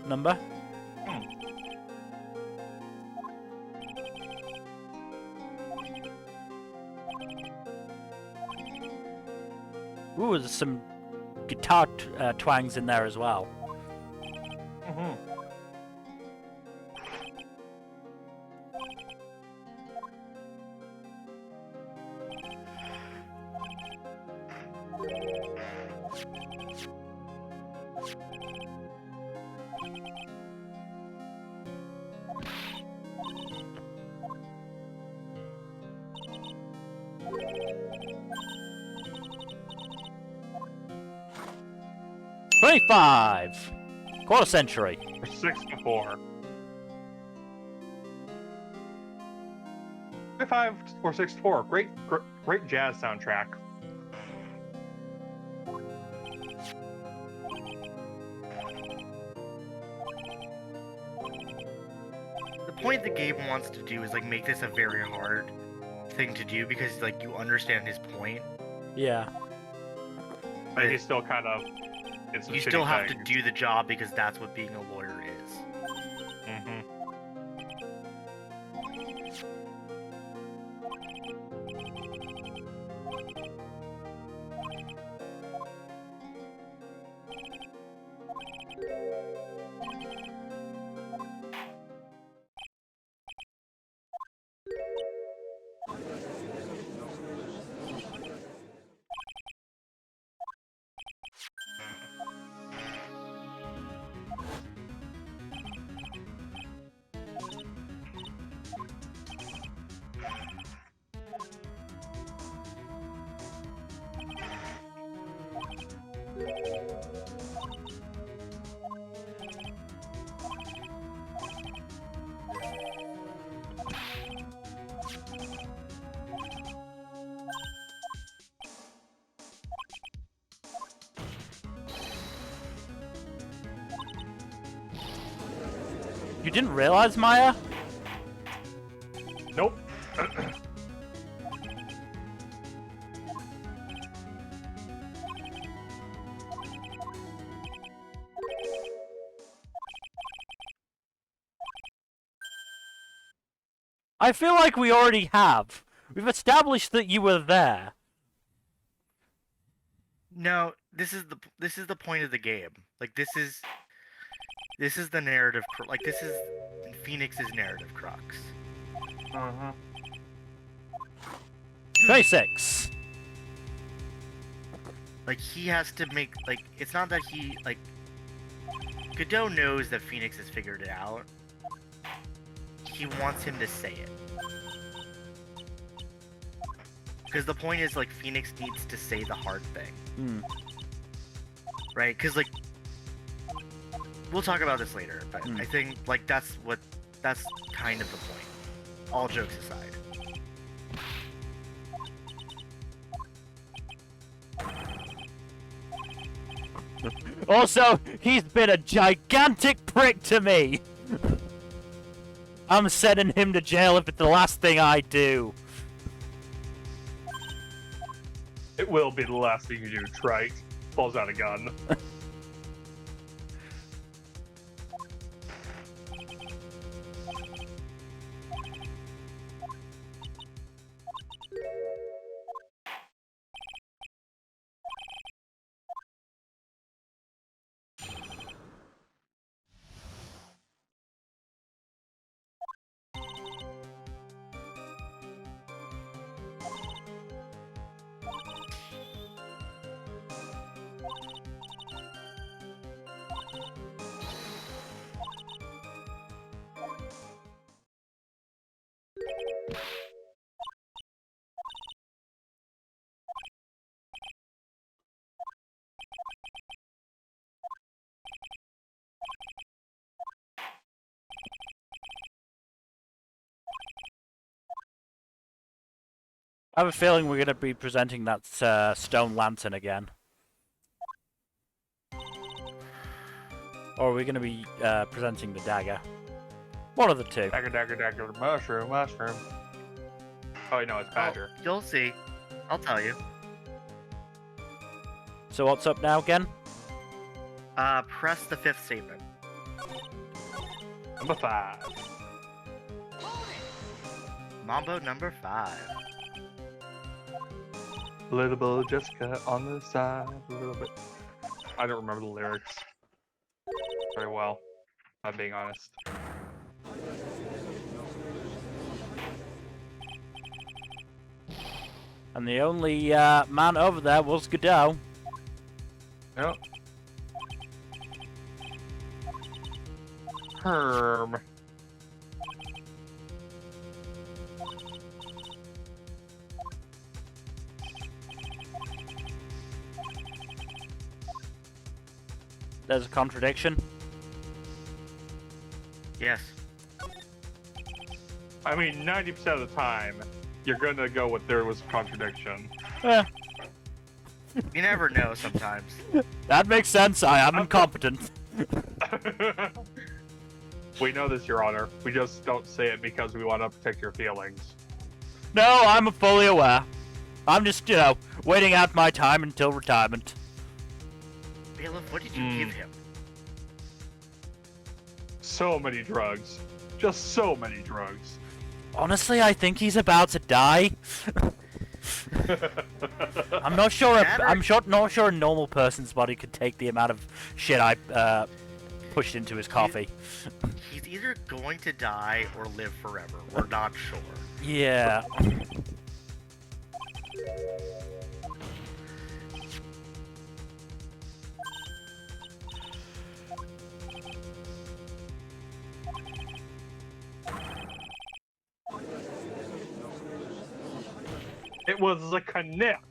number. Ooh, there's some guitar twangs in there as well. Mm-hmm. $25! Quarter century. 64. 5 or 64. Great jazz soundtrack. The point the game wants to do is like make this a very hard thing to do because like you understand his point. Yeah. But he's still kind of. You still have to do the job because that's what being a lawyer is. Mm-hmm. You didn't realize, Maya? Nope. I feel like we already have. We've established that you were there. No, this is the point of the game. Like this is the narrative. Like this is Phoenix's narrative crux. Uh-huh. 26. Like he has to make like it's not that he like Godot knows that Phoenix has figured it out. He wants him to say it. Because the point is like Phoenix needs to say the hard thing. Hmm. Right? Because like we'll talk about this later, but I think like that's kind of the point. All jokes aside. Also, he's been a gigantic prick to me. I'm sending him to jail if it's the last thing I do. It will be the last thing you do, trite. Pulls out a gun. I have a feeling we're going to be presenting that stone lantern again. Or are we going to be presenting the dagger? One of the two. Dagger, dagger, dagger, mushroom, mushroom. Oh, no, it's Badger. Oh, you'll see. I'll tell you. So what's up now again? Press the 5th statement. Number 5. Mambo number 5. Little bit of Jessica on the side, a little bit. I don't remember the lyrics very well, if I'm being honest. And the only man over there was Godot. Yep. Herm. There's a contradiction. Yes. I mean, 90% of the time, you're gonna go with there was a contradiction. Eh, You never know sometimes. that makes sense. I am incompetent. We know this, Your Honor. We just don't say it because we want to protect your feelings. No, I'm fully aware. I'm just, waiting out my time until retirement. Bailiff, what did you give him? So many drugs. Just so many drugs. Honestly, I think he's about to die. I'm not sure. Not sure a normal person's body could take the amount of shit I pushed into his coffee. He's either going to die or live forever. We're not sure. Yeah. It was a connect.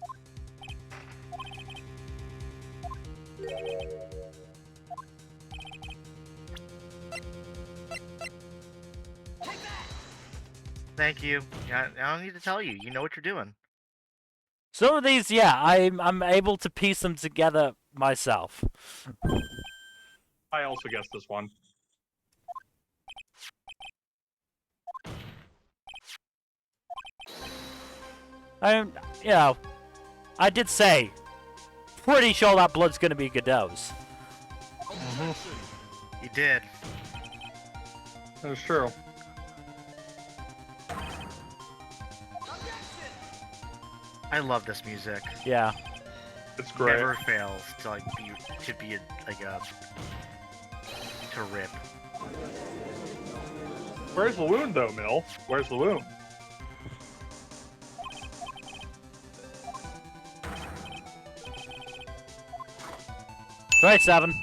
Thank you. I don't need to tell you. You know what you're doing. Some of these, yeah, I'm able to piece them together myself. I also guessed this one. I did say, pretty sure that blood's gonna be Godot's. You did. That's true. I love this music. Yeah. It's great. Never fails to be to rip. Where's the wound, though, Mill? Where's the wound? Right, 7.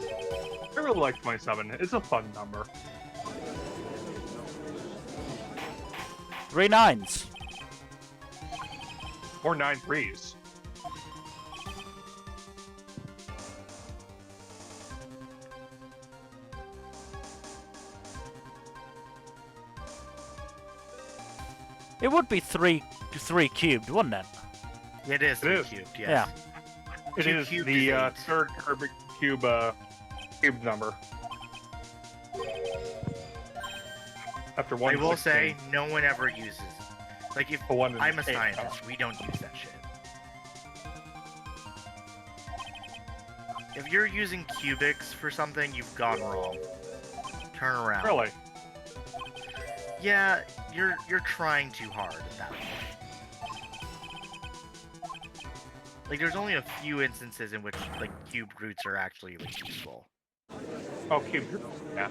I really like 27. It's a fun number. 3 9s. Or 9 threes. It would be 3 cubed, wouldn't it? It is It is. cubed, yes. Yeah. It Two is cubed the is 8. third cube number. After one. I will 16. say, no one ever uses. Like, if The one in I'm a the eight, scientist, we don't use that shit. If you're using cubics for something, you've gone wrong. Turn around. Really? Yeah, you're trying too hard at that point. Like, there's only a few instances in which, like, cube roots are actually, like, useful. Oh, cube. Yeah.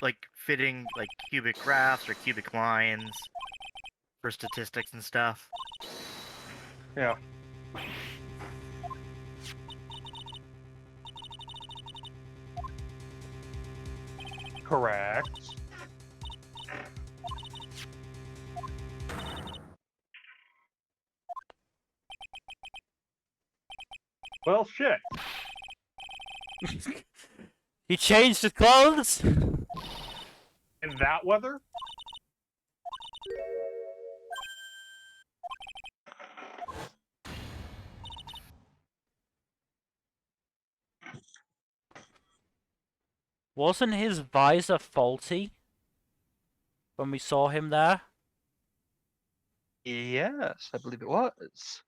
Like fitting, like, cubic graphs or cubic lines for statistics and stuff. Yeah. Correct. Well, shit. He changed his clothes? In that weather? Wasn't his visor faulty when we saw him there? Yes, I believe it was.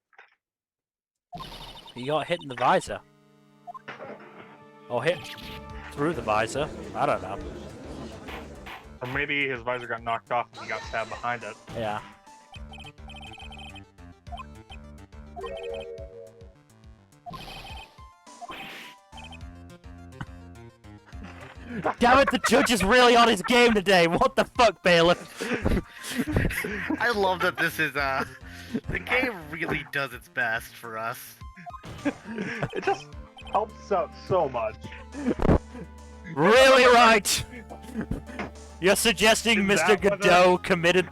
He got hit in the visor. Or hit through the visor. I don't know. Or maybe his visor got knocked off and he got stabbed behind it. Yeah. Damn it, the judge is really on his game today. What the fuck, bailiff? I love that this is, the game really does its best for us. It just helps out so much. Really right. You're suggesting Is Mr. that what Godot committed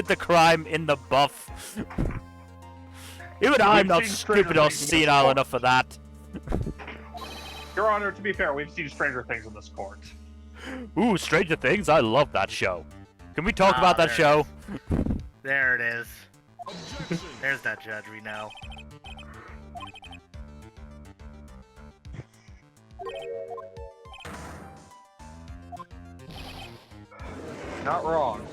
the crime in the buff. Even I'm not seen stupid or Stranger Things senile before. enough for that. Your Honor, to be fair, we've seen Stranger Things in this court. Ooh, Stranger Things, I love that show. Can we talk about that there show? There it is. Objection. There's that judge we know. Not wrong.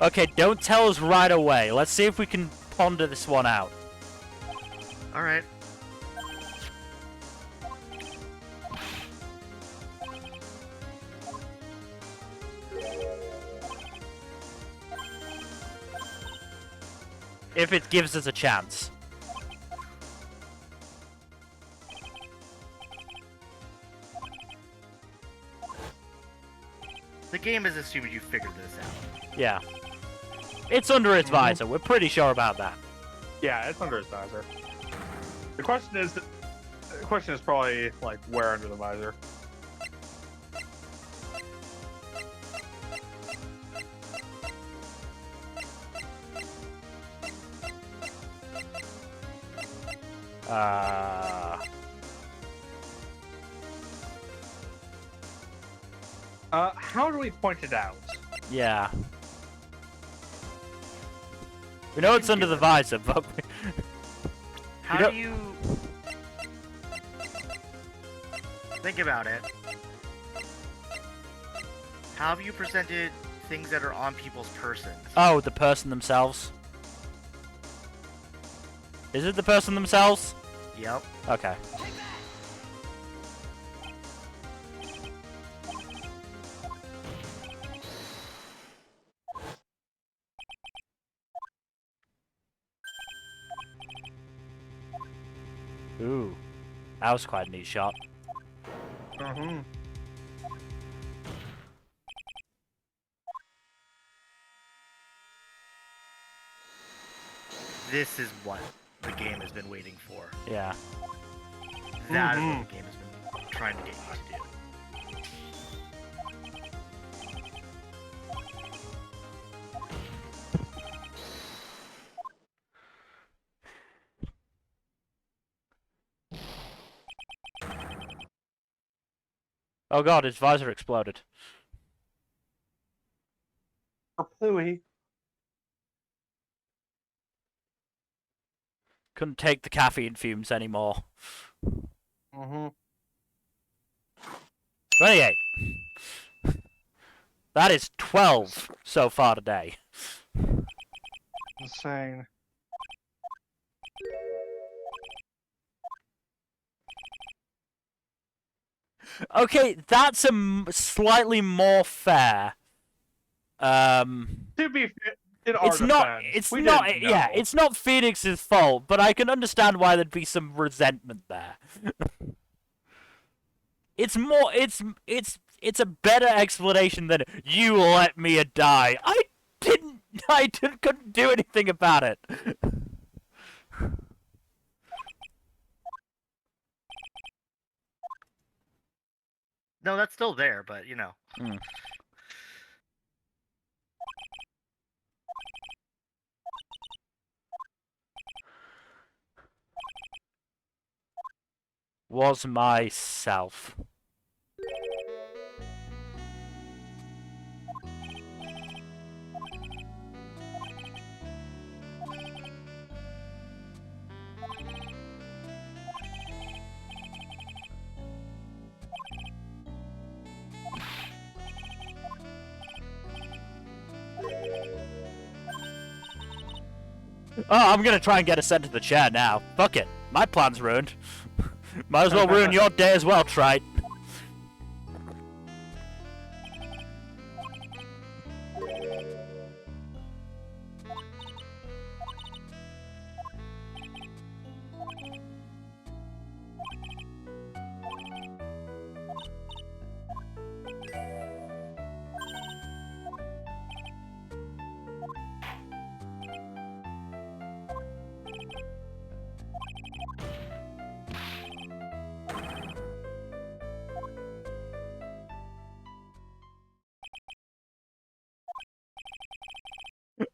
Okay, don't tell us right away. Let's see if we can ponder this one out. Alright. If it gives us a chance. The game has assumed you figured this out. Yeah. It's under its visor. We're pretty sure about that. Yeah, it's under his visor. The question is probably like where under the visor. How do we point it out? Yeah. We know it's under the visor, but How don't- do you... Think about it. How have you presented things that are on people's persons? oh, the person themselves. Is it the person themselves? Yep. Okay. Ooh. That was quite a neat shot. Mm-hmm. This is what the game has been waiting for. Yeah. That is what the game has been trying to get you to do. Oh god, his visor exploded. Pooey. Couldn't take the caffeine fumes anymore. Mm-hmm. 28. That is 12 so far today. Insane. Okay, that's slightly more fair. To be fair, in our It's not. defense, It's we not. didn't Yeah, know. it's not Phoenix's fault, but I can understand why there'd be some resentment there. It's more. It's a better explanation than you let me die. I didn't. Couldn't do anything about it. No, that's still there, but you know. Mm. Was myself. Oh, I'm gonna try and get us sent to the chair now. Fuck it. My plan's ruined. Might as well ruin your day as well, Trite.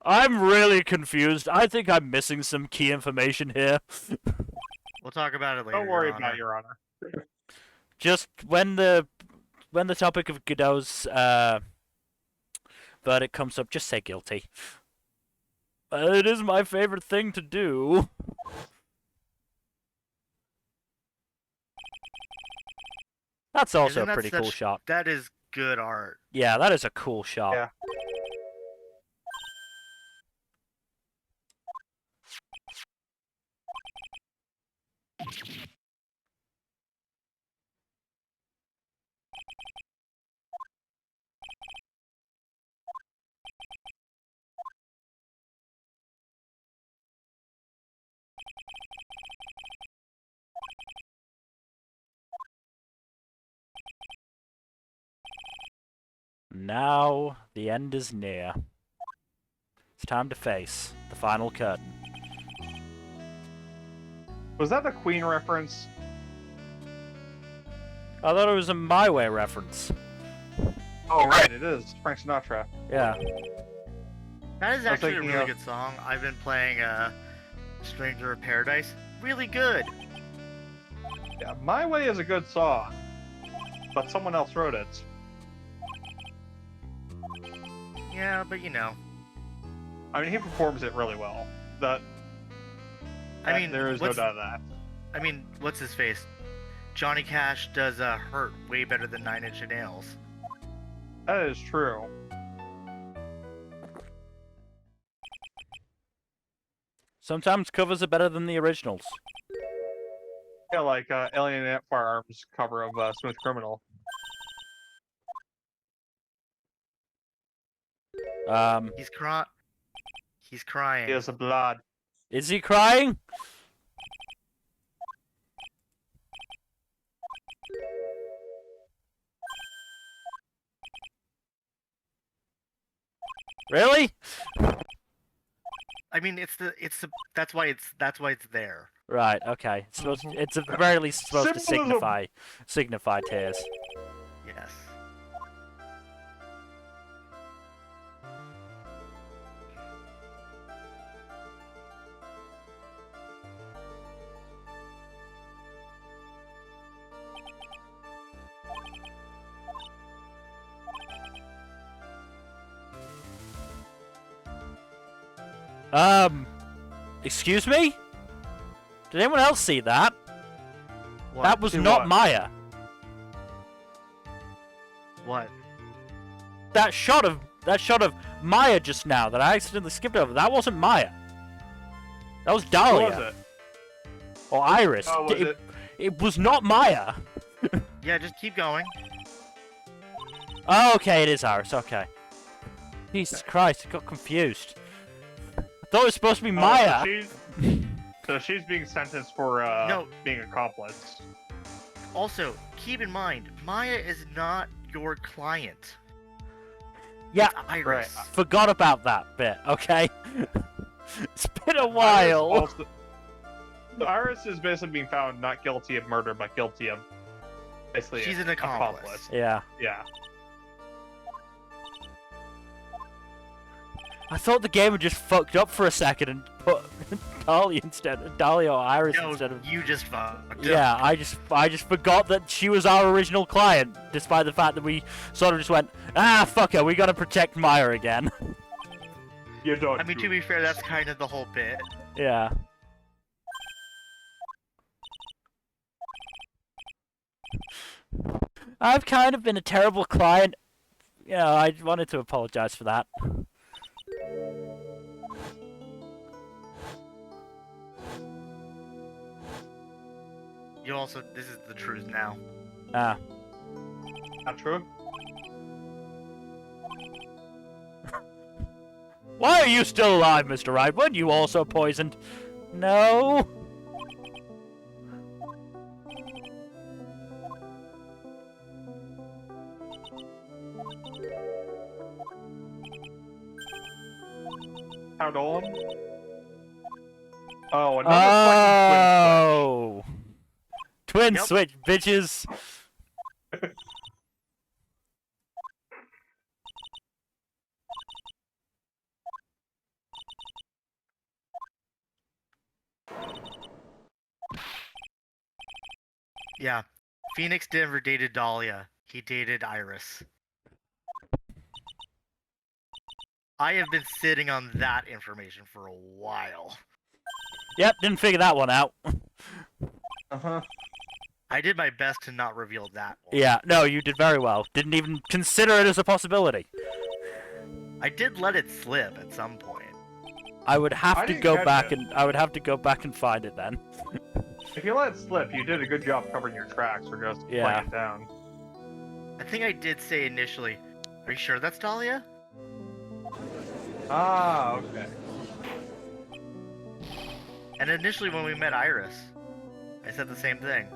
I'm really confused. I think I'm missing some key information here. We'll talk about it later. Don't worry Your about Honor. Your Honor. Just when the topic of Godot's verdict comes up, just say guilty. It is my favorite thing to do. That's also Isn't a that pretty cool such- shot. That is good art. Yeah, that is a cool shot. Yeah. Now the end is near. It's time to face the final curtain. Was that the Queen reference? I thought it was a My Way reference. Oh, right, it is. Frank Sinatra. Yeah. That is I was actually a thinking really of- good song. I've been playing Stranger of Paradise. Really good. Yeah, My Way is a good song, but someone else wrote it. Yeah, but you know. I mean, he performs it really well. I mean, there is no what's- doubt of that. I mean, what's his face? Johnny Cash does Hurt way better than 9 Inch Nails. That is true. Sometimes covers are better than the originals. Yeah, like Alien Ant Firearms cover of Smooth Criminal. He's crying. He's crying. He has a blood. Is he crying? Really? I mean, that's why it's there. Right. Okay. It's supposed. It's at the very least supposed to Symbolism. signify tears. Yes. Excuse me? Did anyone else see that? What? That was See not what? Maya. What? That shot of Maya just now that I accidentally skipped over. That wasn't Maya. That was Who Dahlia was it? or Iris. Oh, was it? It was not Maya. Yeah, just keep going. Oh, okay, it is Iris. Okay. Jesus Christ, I got confused. I thought it was supposed to be Maya. So she's being sentenced for No. being accomplice. Also, keep in mind, Maya is not your client. Yeah, It's Iris. forgot about that bit. Okay. It's been a while. Iris is basically being found not guilty of murder, but guilty of basically She's an accomplice. Yeah. Yeah. I thought the game had just fucked up for a second and put Dahlia or Iris No, instead of. you just fucked. Yeah, I just forgot that she was our original client, despite the fact that we sort of just went, fuck her, we gotta protect Maya again. You don't. I mean, to be fair, that's kind of the whole bit. Yeah. I've kind of been a terrible client. You know, I wanted to apologize for that. You also, this is the truth now. Ah. Not true. Why are you still alive, Mr. Wright? Weren't you also poisoned? No. Count on. Oh, another fucking Twin Yep. switch, bitches. Yeah. Phoenix never dated Dahlia. He dated Iris. I have been sitting on that information for a while. Yep, didn't figure that one out. I did my best to not reveal that one. Yeah, no, you did very well. Didn't even consider it as a possibility. I did let it slip at some point. I would have I to didn't go catch back it. and I would have to go back and find it then. If you let it slip, you did a good job covering your tracks or just Yeah. playing it down. I think I did say initially, are you sure that's Dahlia? Ah, okay. And initially when we met Iris, I said the same thing.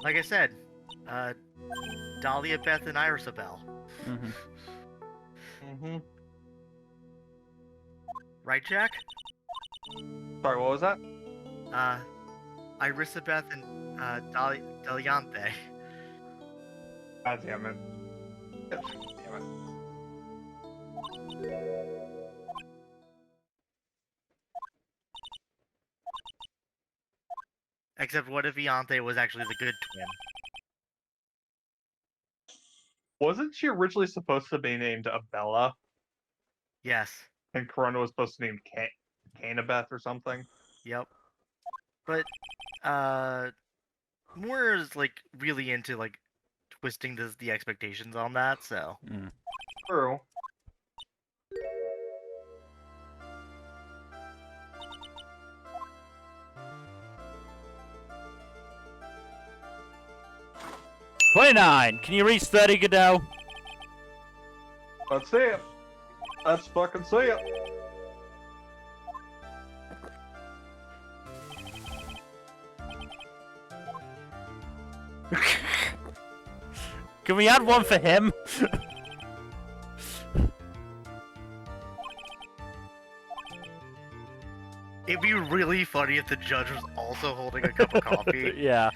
Like I said, Dahlia, Beth, and Irisabelle. Mm-hmm. Right, Jack? Sorry, what was that? Irisabeth and Daliante. God damn it. Damn it. Except what if Iante was actually the good twin? Wasn't she originally supposed to be named Abella, Yes. and Corona was supposed to be named Canabeth or something? Yep. But Moore is like really into like twisting the expectations on that, so Mm. True. $29. Can you reach 30, Godot? Let's see it. Let's fucking see it. Can we add one for him? it'd be really funny if the judge was also holding a cup of coffee. Yeah.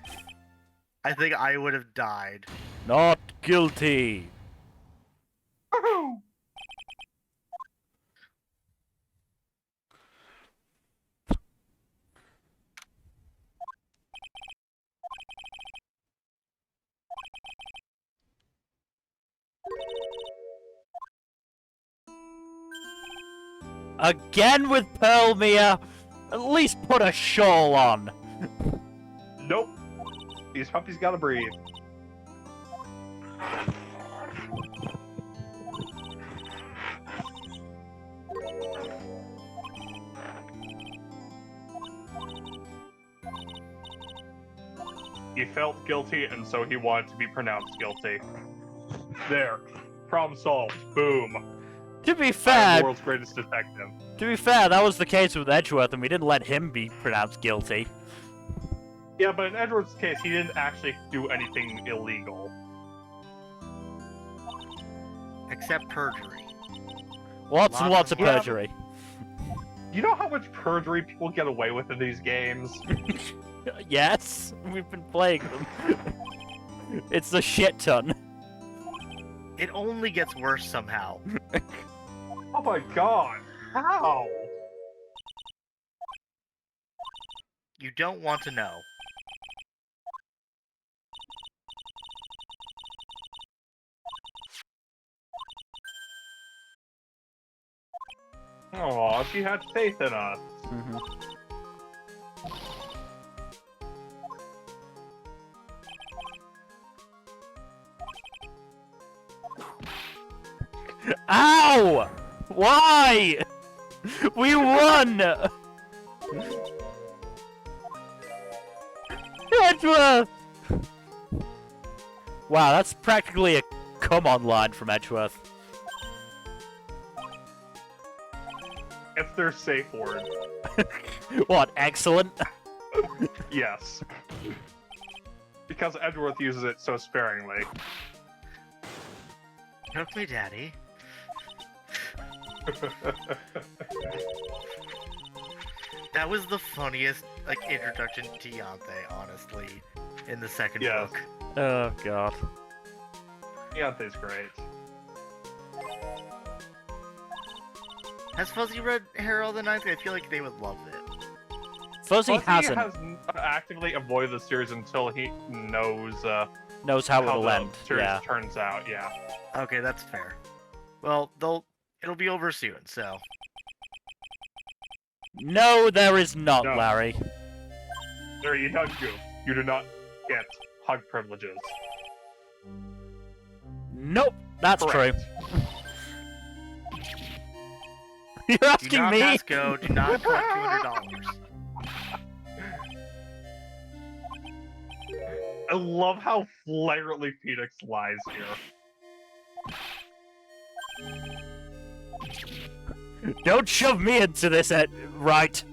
I think I would have died. Not guilty. Woohoo! Again with Pearl Mia. At least put a shawl on. Nope. These puppies gotta breathe. He felt guilty, and so he wanted to be pronounced guilty. There. Problem solved. Boom. To be I am fair, the world's greatest detective. that was the case with Edgeworth, and we didn't let him be pronounced guilty. Yeah, but in Edward's case, he didn't actually do anything illegal. Except perjury. Lots and lots of Yeah, but- perjury. You know how much perjury people get away with in these games? Yes, we've been playing them. It's a shit ton. It only gets worse somehow. Oh my god! How? You don't want to know. Aw, she had faith in us. Mhm. Ow! Why? We won! Edgeworth! Wow, that's practically a come on line from Edgeworth. It's their safe word. What, excellent? Yes. Because Edgeworth uses it so sparingly. Took me, Daddy. That was the funniest like introduction to Yante, honestly, in the second Yes. book. Oh god. Deontay's great. Has Fuzzy read Herald the Ninth? I feel like they would love it. Fuzzy hasn't. has actively avoided the series until he knows Knows how how it'll the end. series Yeah. turns out. Yeah. Okay, that's fair. Well, it'll be over soon, so No, there is not, No. Larry. There, you don't goof. You do not get hug privileges. Nope, that's Correct. true. You're do asking not me? pass go, do not collect $200. I love how flagrantly Phoenix lies here. Don't shove me into this, right?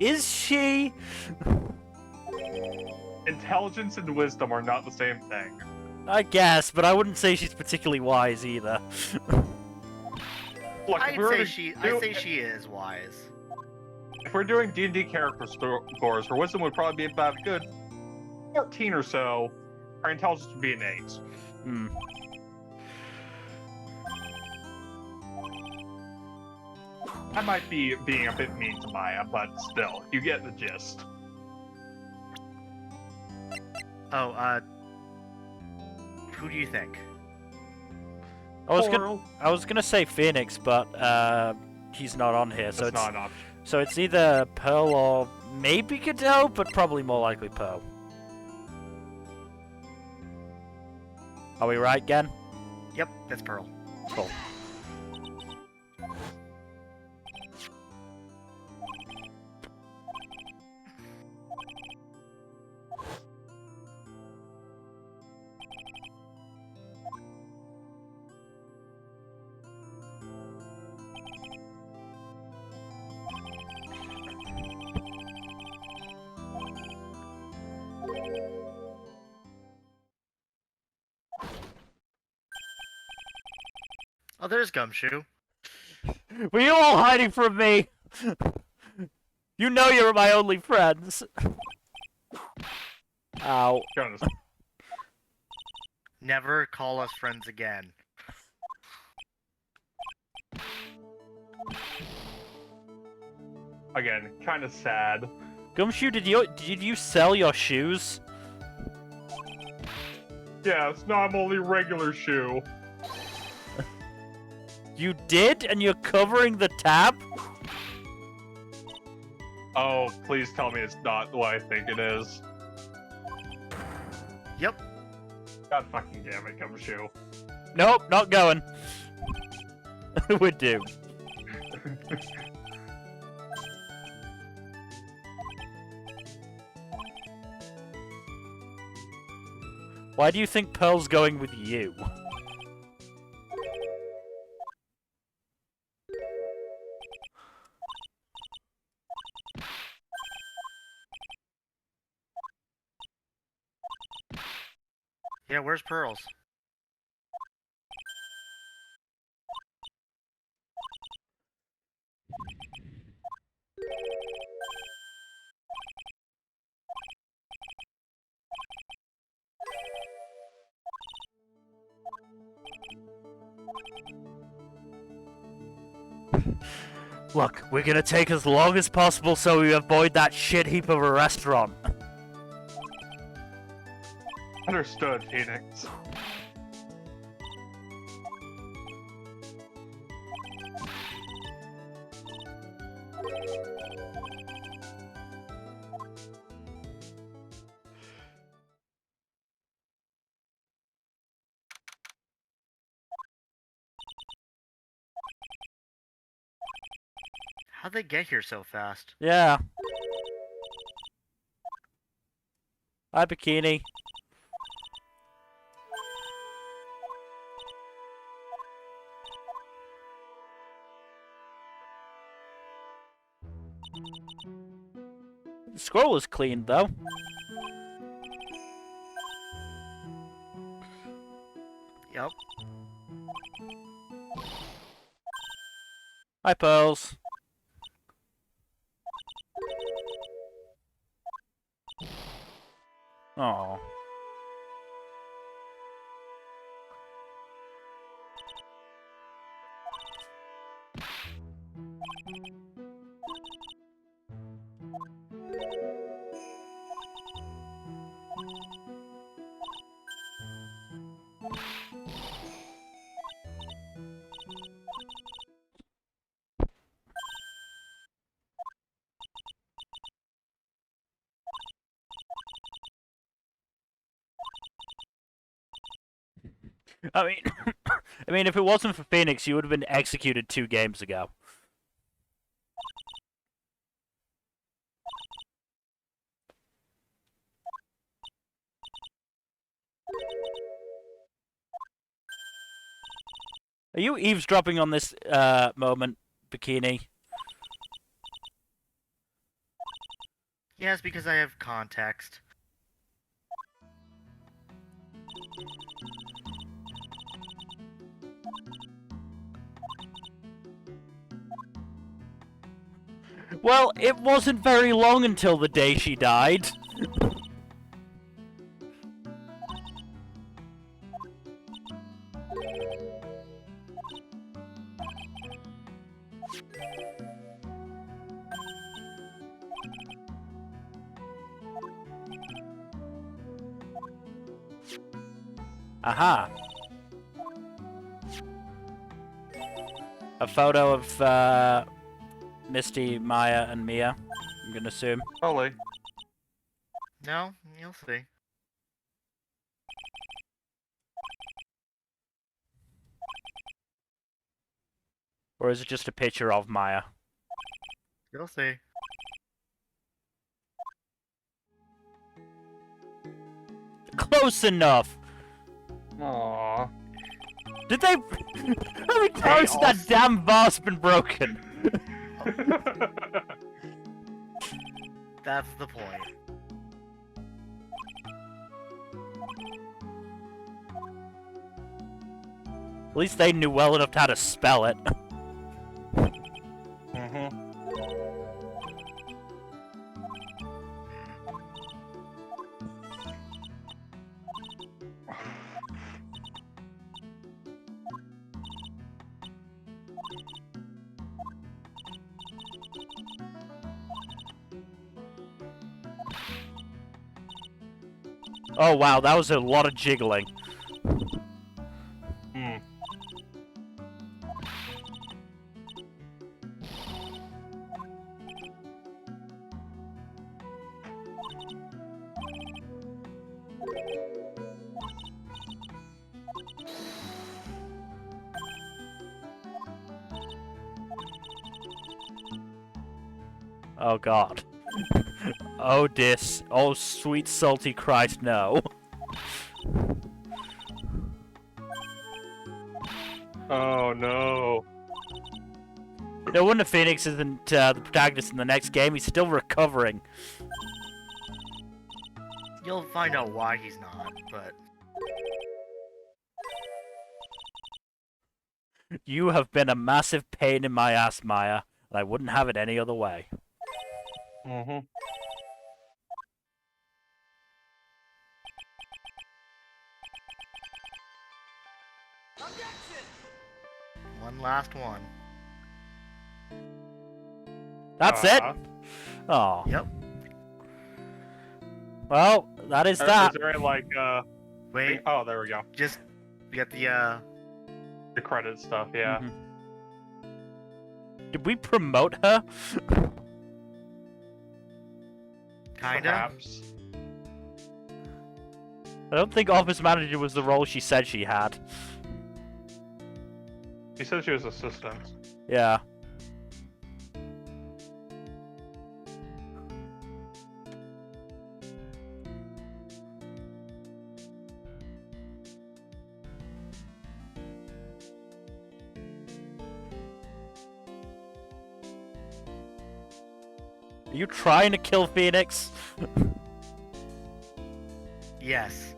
Is she? Intelligence and wisdom are not the same thing. I guess, but I wouldn't say she's particularly wise either. Look, if I'd we were say to she. do- I'd say she is wise. If we're doing D&D character scores, her wisdom would probably be about a good 14 or so. Her intelligence would be an 8. Hmm. I might be being a bit mean to Maya, but still, you get the gist. Oh, who do you think? I was Coral, gonna say Phoenix, but he's not on here, so that's not an option. so it's either Pearl or maybe Godot, but probably more likely Pearl. Are we right, Gen? Yep, that's Pearl. Cool. Oh, there's Gumshoe. Were you all hiding from me? You know you're my only friends. Ow. Goodness. Never call us friends again. Again, kind of sad. Gumshoe, did you sell your shoes? Yeah, it's not only regular shoe. You did, and you're covering the tab? Oh, please tell me it's not what I think it is. Yep. God fucking damn it, Gumshoe. Nope, not going. We're doomed. Why do you think Pearl's going with you? Yeah, where's Pearls? Look, we're gonna take as long as possible so we avoid that shit heap of a restaurant. Understood, Phoenix. How'd they get here so fast? Yeah. Hi, Bikini. The scroll is clean, though. Yep. Hi, Pearls. Oh. I mean, I mean, if it wasn't for Phoenix, you would have been executed 2 games ago. Are you eavesdropping on this moment, Bikini? Yes, because I have context. Well, it wasn't very long until the day she died. Aha. A photo of, Misty, Maya, and Mia, I'm gonna assume. Probably. No, you'll see. Or is it just a picture of Maya? You'll see. Close enough! Aww. Did they... How many times that also- damn vase been broken? That's the point. At least they knew well enough how to spell it. Mm-hmm. Oh wow, that was a lot of jiggling. Hmm. Oh god. Oh dis. Oh sweet salty Christ, no. Oh no. No wonder Phoenix isn't the protagonist in the next game, he's still recovering. You'll find out why he's not, but You have been a massive pain in my ass, Maya, and I wouldn't have it any other way. Mm-hmm. one last one. That's it? Oh. Yep. Well, that is that. Is there any, like, Wait, oh, there we go. just we got The credit stuff, yeah. Mhm. Did we promote her? kinda. Perhaps. I don't think office manager was the role she said she had. He said she was assistant. Yeah. Are you trying to kill Phoenix? Yes.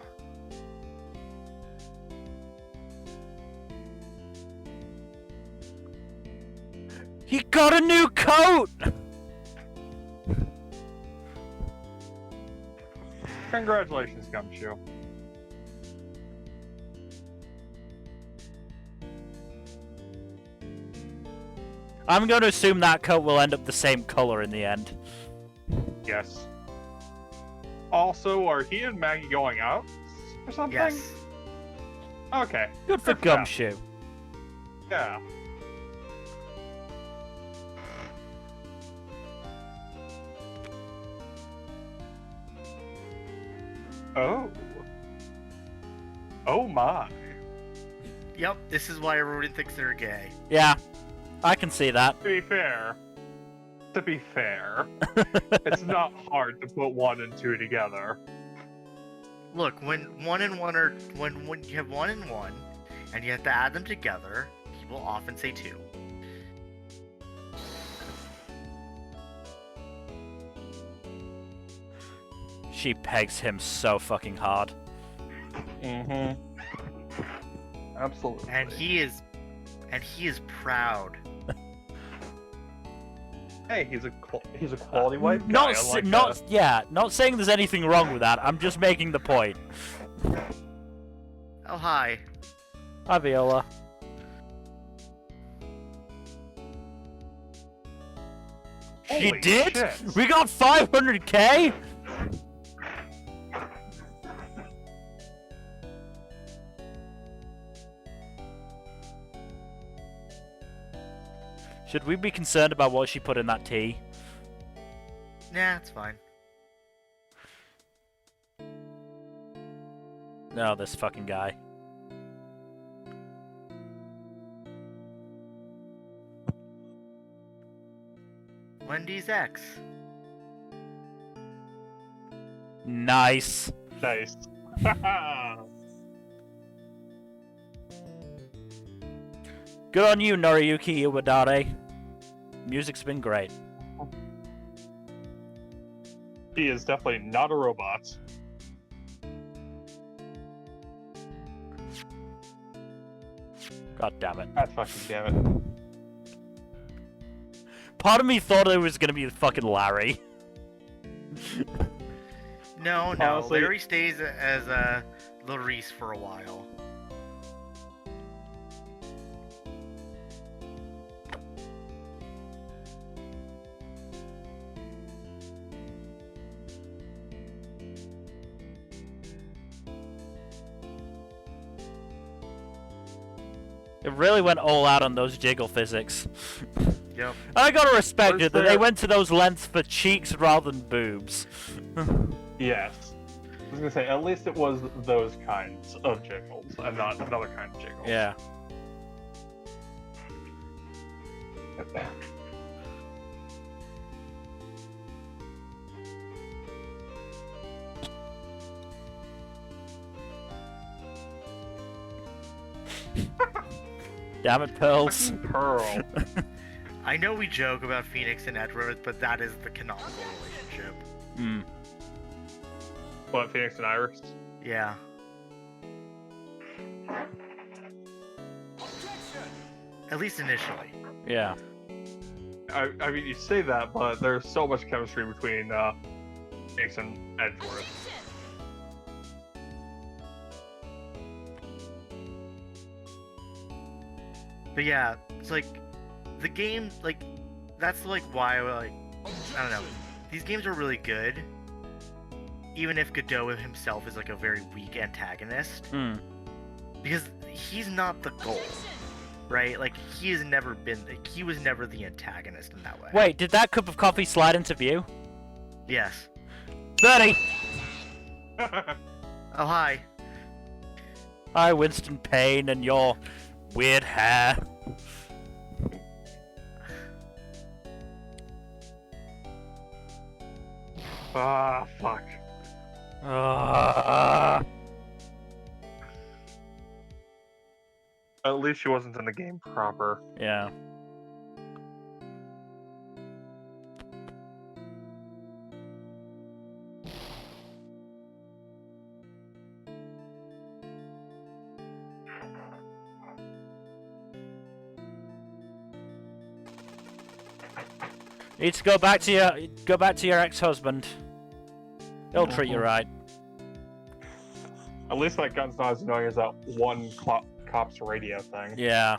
He got a new coat! Congratulations, Gumshoe. I'm going to assume that coat will end up the same color in the end. Yes. Also, are he and Maggie going out or something? Yes. Okay. Good for them. Gumshoe. Yeah. Oh. Oh my. Yep. This is why everyone thinks they're gay. Yeah, I can see that. To be fair, it's not hard to put 1 and 2 together. Look, when one and one are when you have 1 and 1, and you have to add them together, people often say 2. She pegs him so fucking hard. Mm-hmm. Absolutely. And he is proud. Hey, he's a quality white guy. Not unlike, not saying there's anything wrong with that. I'm just making the point. Oh, hi. Hi, Viola. She Holy did? shit. We got 500k? Should we be concerned about what she put in that tea? Nah, it's fine. No, this fucking guy. Wendy's X. Nice. Nice. Good on you, Noriyuki Iwadare. Music's been great. He is definitely not a robot. God damn it. God fucking damn it. Part of me thought it was gonna be fucking Larry. No, Honestly- Larry stays as Larice for a while. It really went all out on those jiggle physics. Yep. I gotta respect Was it that they there- went to those lengths for cheeks rather than boobs. Yes. I was gonna say, at least it was those kinds of jiggles, and not another kind of jiggles. Yeah. Damn it, Pearls. Pearl. I know we joke about Phoenix and Edward, but that is the canonical relationship. Hmm. What, Phoenix and Iris? Yeah. At least initially. Yeah. I mean, you say that, but there's so much chemistry between Phoenix and Edgeworth. But yeah, it's like the game, like that's like why I don't know. These games are really good, even if Godot himself is like a very weak antagonist, Hmm. because he's not the goal, right? Like he has never been, he was never the antagonist in that way. Wait, did that cup of coffee slide into view? Yes. 30! Oh hi. Hi, Winston Payne and your weird hair. Ah, fuck. At least she wasn't in the game proper. Yeah. Need to go back to your ex-husband. He'll treat you right. At least that gun's not as annoying as that one cop's radio thing. Yeah.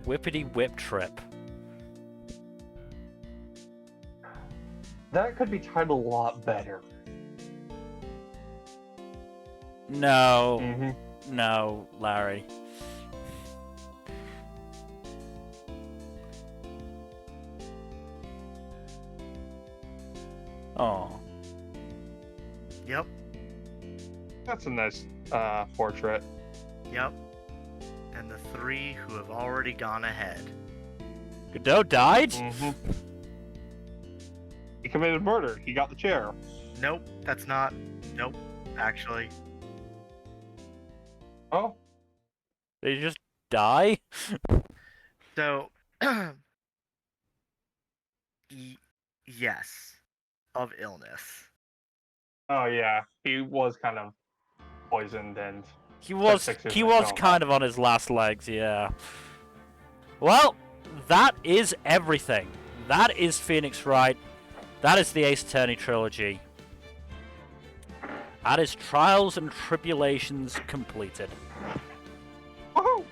Whippity whip trip. That could be titled a lot better. No. Mm-hmm. No, Larry. Oh. Yep. That's a nice portrait. Yep. And the three who have already gone ahead. Godot died? Mm-hmm. He committed murder. He got the chair. Nope, that's not. Nope, actually. Oh, Did he just die? So, Yes, of illness. Oh yeah, he was kind of poisoned and He spent was 6 years he in a was coma. kind of on his last legs, yeah. Well, that is everything. That is Phoenix Wright. That is the Ace Attorney trilogy. That is Trials and Tribulations completed. Woohoo!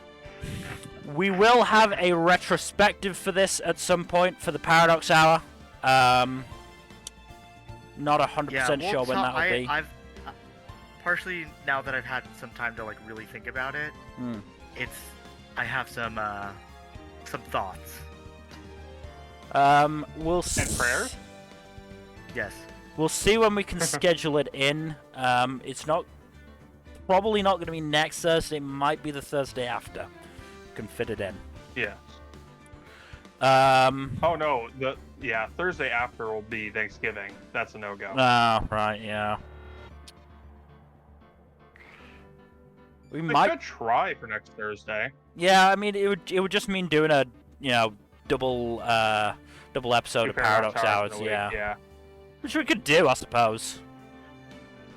We will have a retrospective for this at some point for the Paradox Hour. Not 100% sure when that will be. I've partially now that I've had some time to like really think about it. Hmm. I have some thoughts. We'll And prayers? Yes. We'll see when we can schedule it in. It's probably not going to be next Thursday. It might be the Thursday after. Can fit it in. Yeah. Um. Oh no, Thursday after will be Thanksgiving. That's a no-go. Oh, right, yeah. We I might. could try for next Thursday. Yeah, I mean, it would just mean doing a double episode 2 of Paradox Hours. in a week, Yeah. Yeah. Which we could do, I suppose.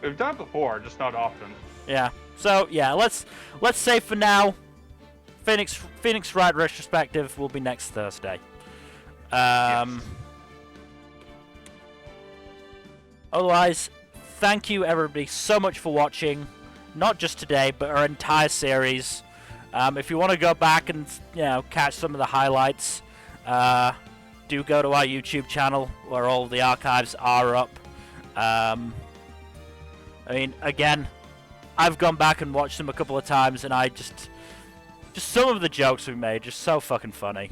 We've done it before, just not often. Yeah. So yeah, let's say for now, Phoenix Wright retrospective will be next Thursday. Yes. Otherwise, thank you everybody so much for watching. Not just today, but our entire series. If you want to go back and catch some of the highlights, do go to our YouTube channel where all the archives are up. I mean, again, I've gone back and watched them a couple of times, and I just some of the jokes we made just so fucking funny.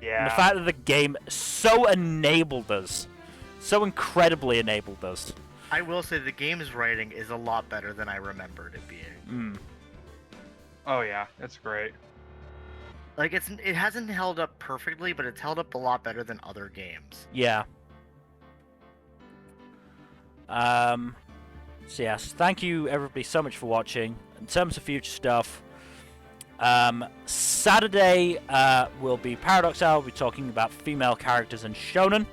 Yeah. And the fact that the game so enabled us, so incredibly enabled us. I will say the game's writing is a lot better than I remembered it being. Oh yeah, it's great. Like it hasn't held up perfectly, but it's held up a lot better than other games. Yeah. So yes, thank you everybody so much for watching. In terms of future stuff, Saturday will be Paradox Hour. We'll be talking about female characters in Shonen.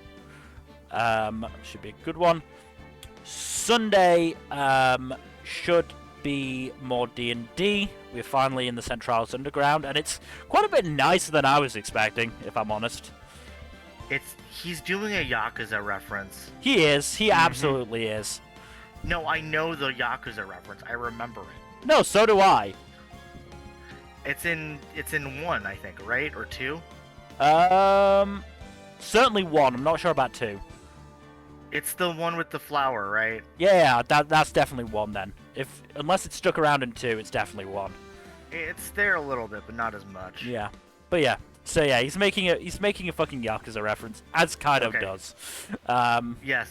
Should be a good one. Sunday should be more D&D. We're finally in the Centralis Underground, and it's quite a bit nicer than I was expecting, if I'm honest. He's doing a Yakuza reference. He is. He absolutely is. No, I know the Yakuza reference. I remember it. No, so do I. It's in 1, I think, right? Or 2? Certainly 1. I'm not sure about 2. It's the one with the flower, right? Yeah, that's definitely 1 then. Unless it's stuck around in 2, it's definitely 1. It's there a little bit, but not as much. Yeah. But yeah. So yeah, he's making a fucking Yakuza reference, as Kaido Okay. does. Yes.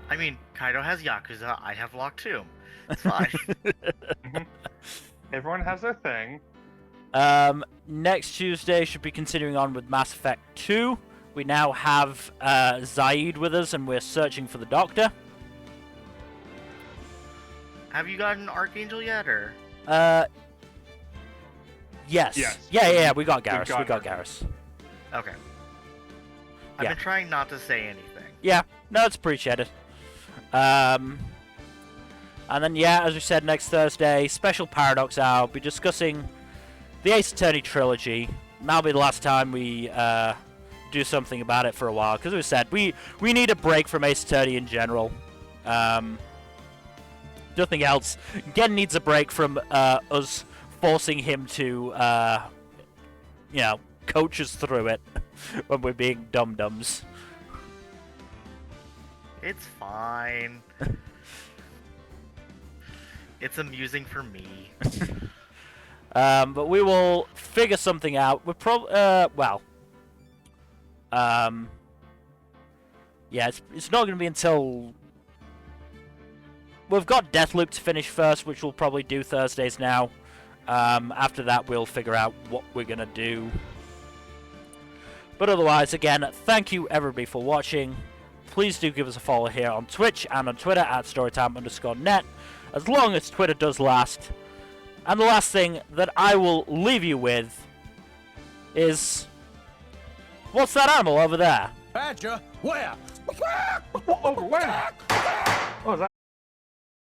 I mean, Kaido has Yakuza, I have Lock 2. It's fine. Everyone has their thing. Next Tuesday should be continuing on with Mass Effect 2. We now have Zaid with us, and we're searching for the Doctor. Have you gotten Archangel yet, or? Yes. Yes. Yeah, we got We've Garrus. We got got her. Garrus. Okay. I've Yeah. been trying not to say anything. Yeah, no, it's appreciated. And then, yeah, as we said, next Thursday, special Paradox Hour. We'll be discussing the Ace Attorney trilogy. And that'll be the last time we do something about it for a while. Because we said, we need a break from Ace Attorney in general. Nothing else. Gen needs a break from us forcing him to, coach us through it when we're being dum-dums. It's fine. It's amusing for me. But we will figure something out. We're probably, yeah, it's not going to be until... We've got Deathloop to finish first, which we'll probably do Thursdays now. After that, we'll figure out what we're going to do. But otherwise, again, thank you everybody for watching. Please do give us a follow here on Twitch and on Twitter at Storytime_net, as long as Twitter does last. And the last thing that I will leave you with is... What's that animal over there? Badger, where? Over where?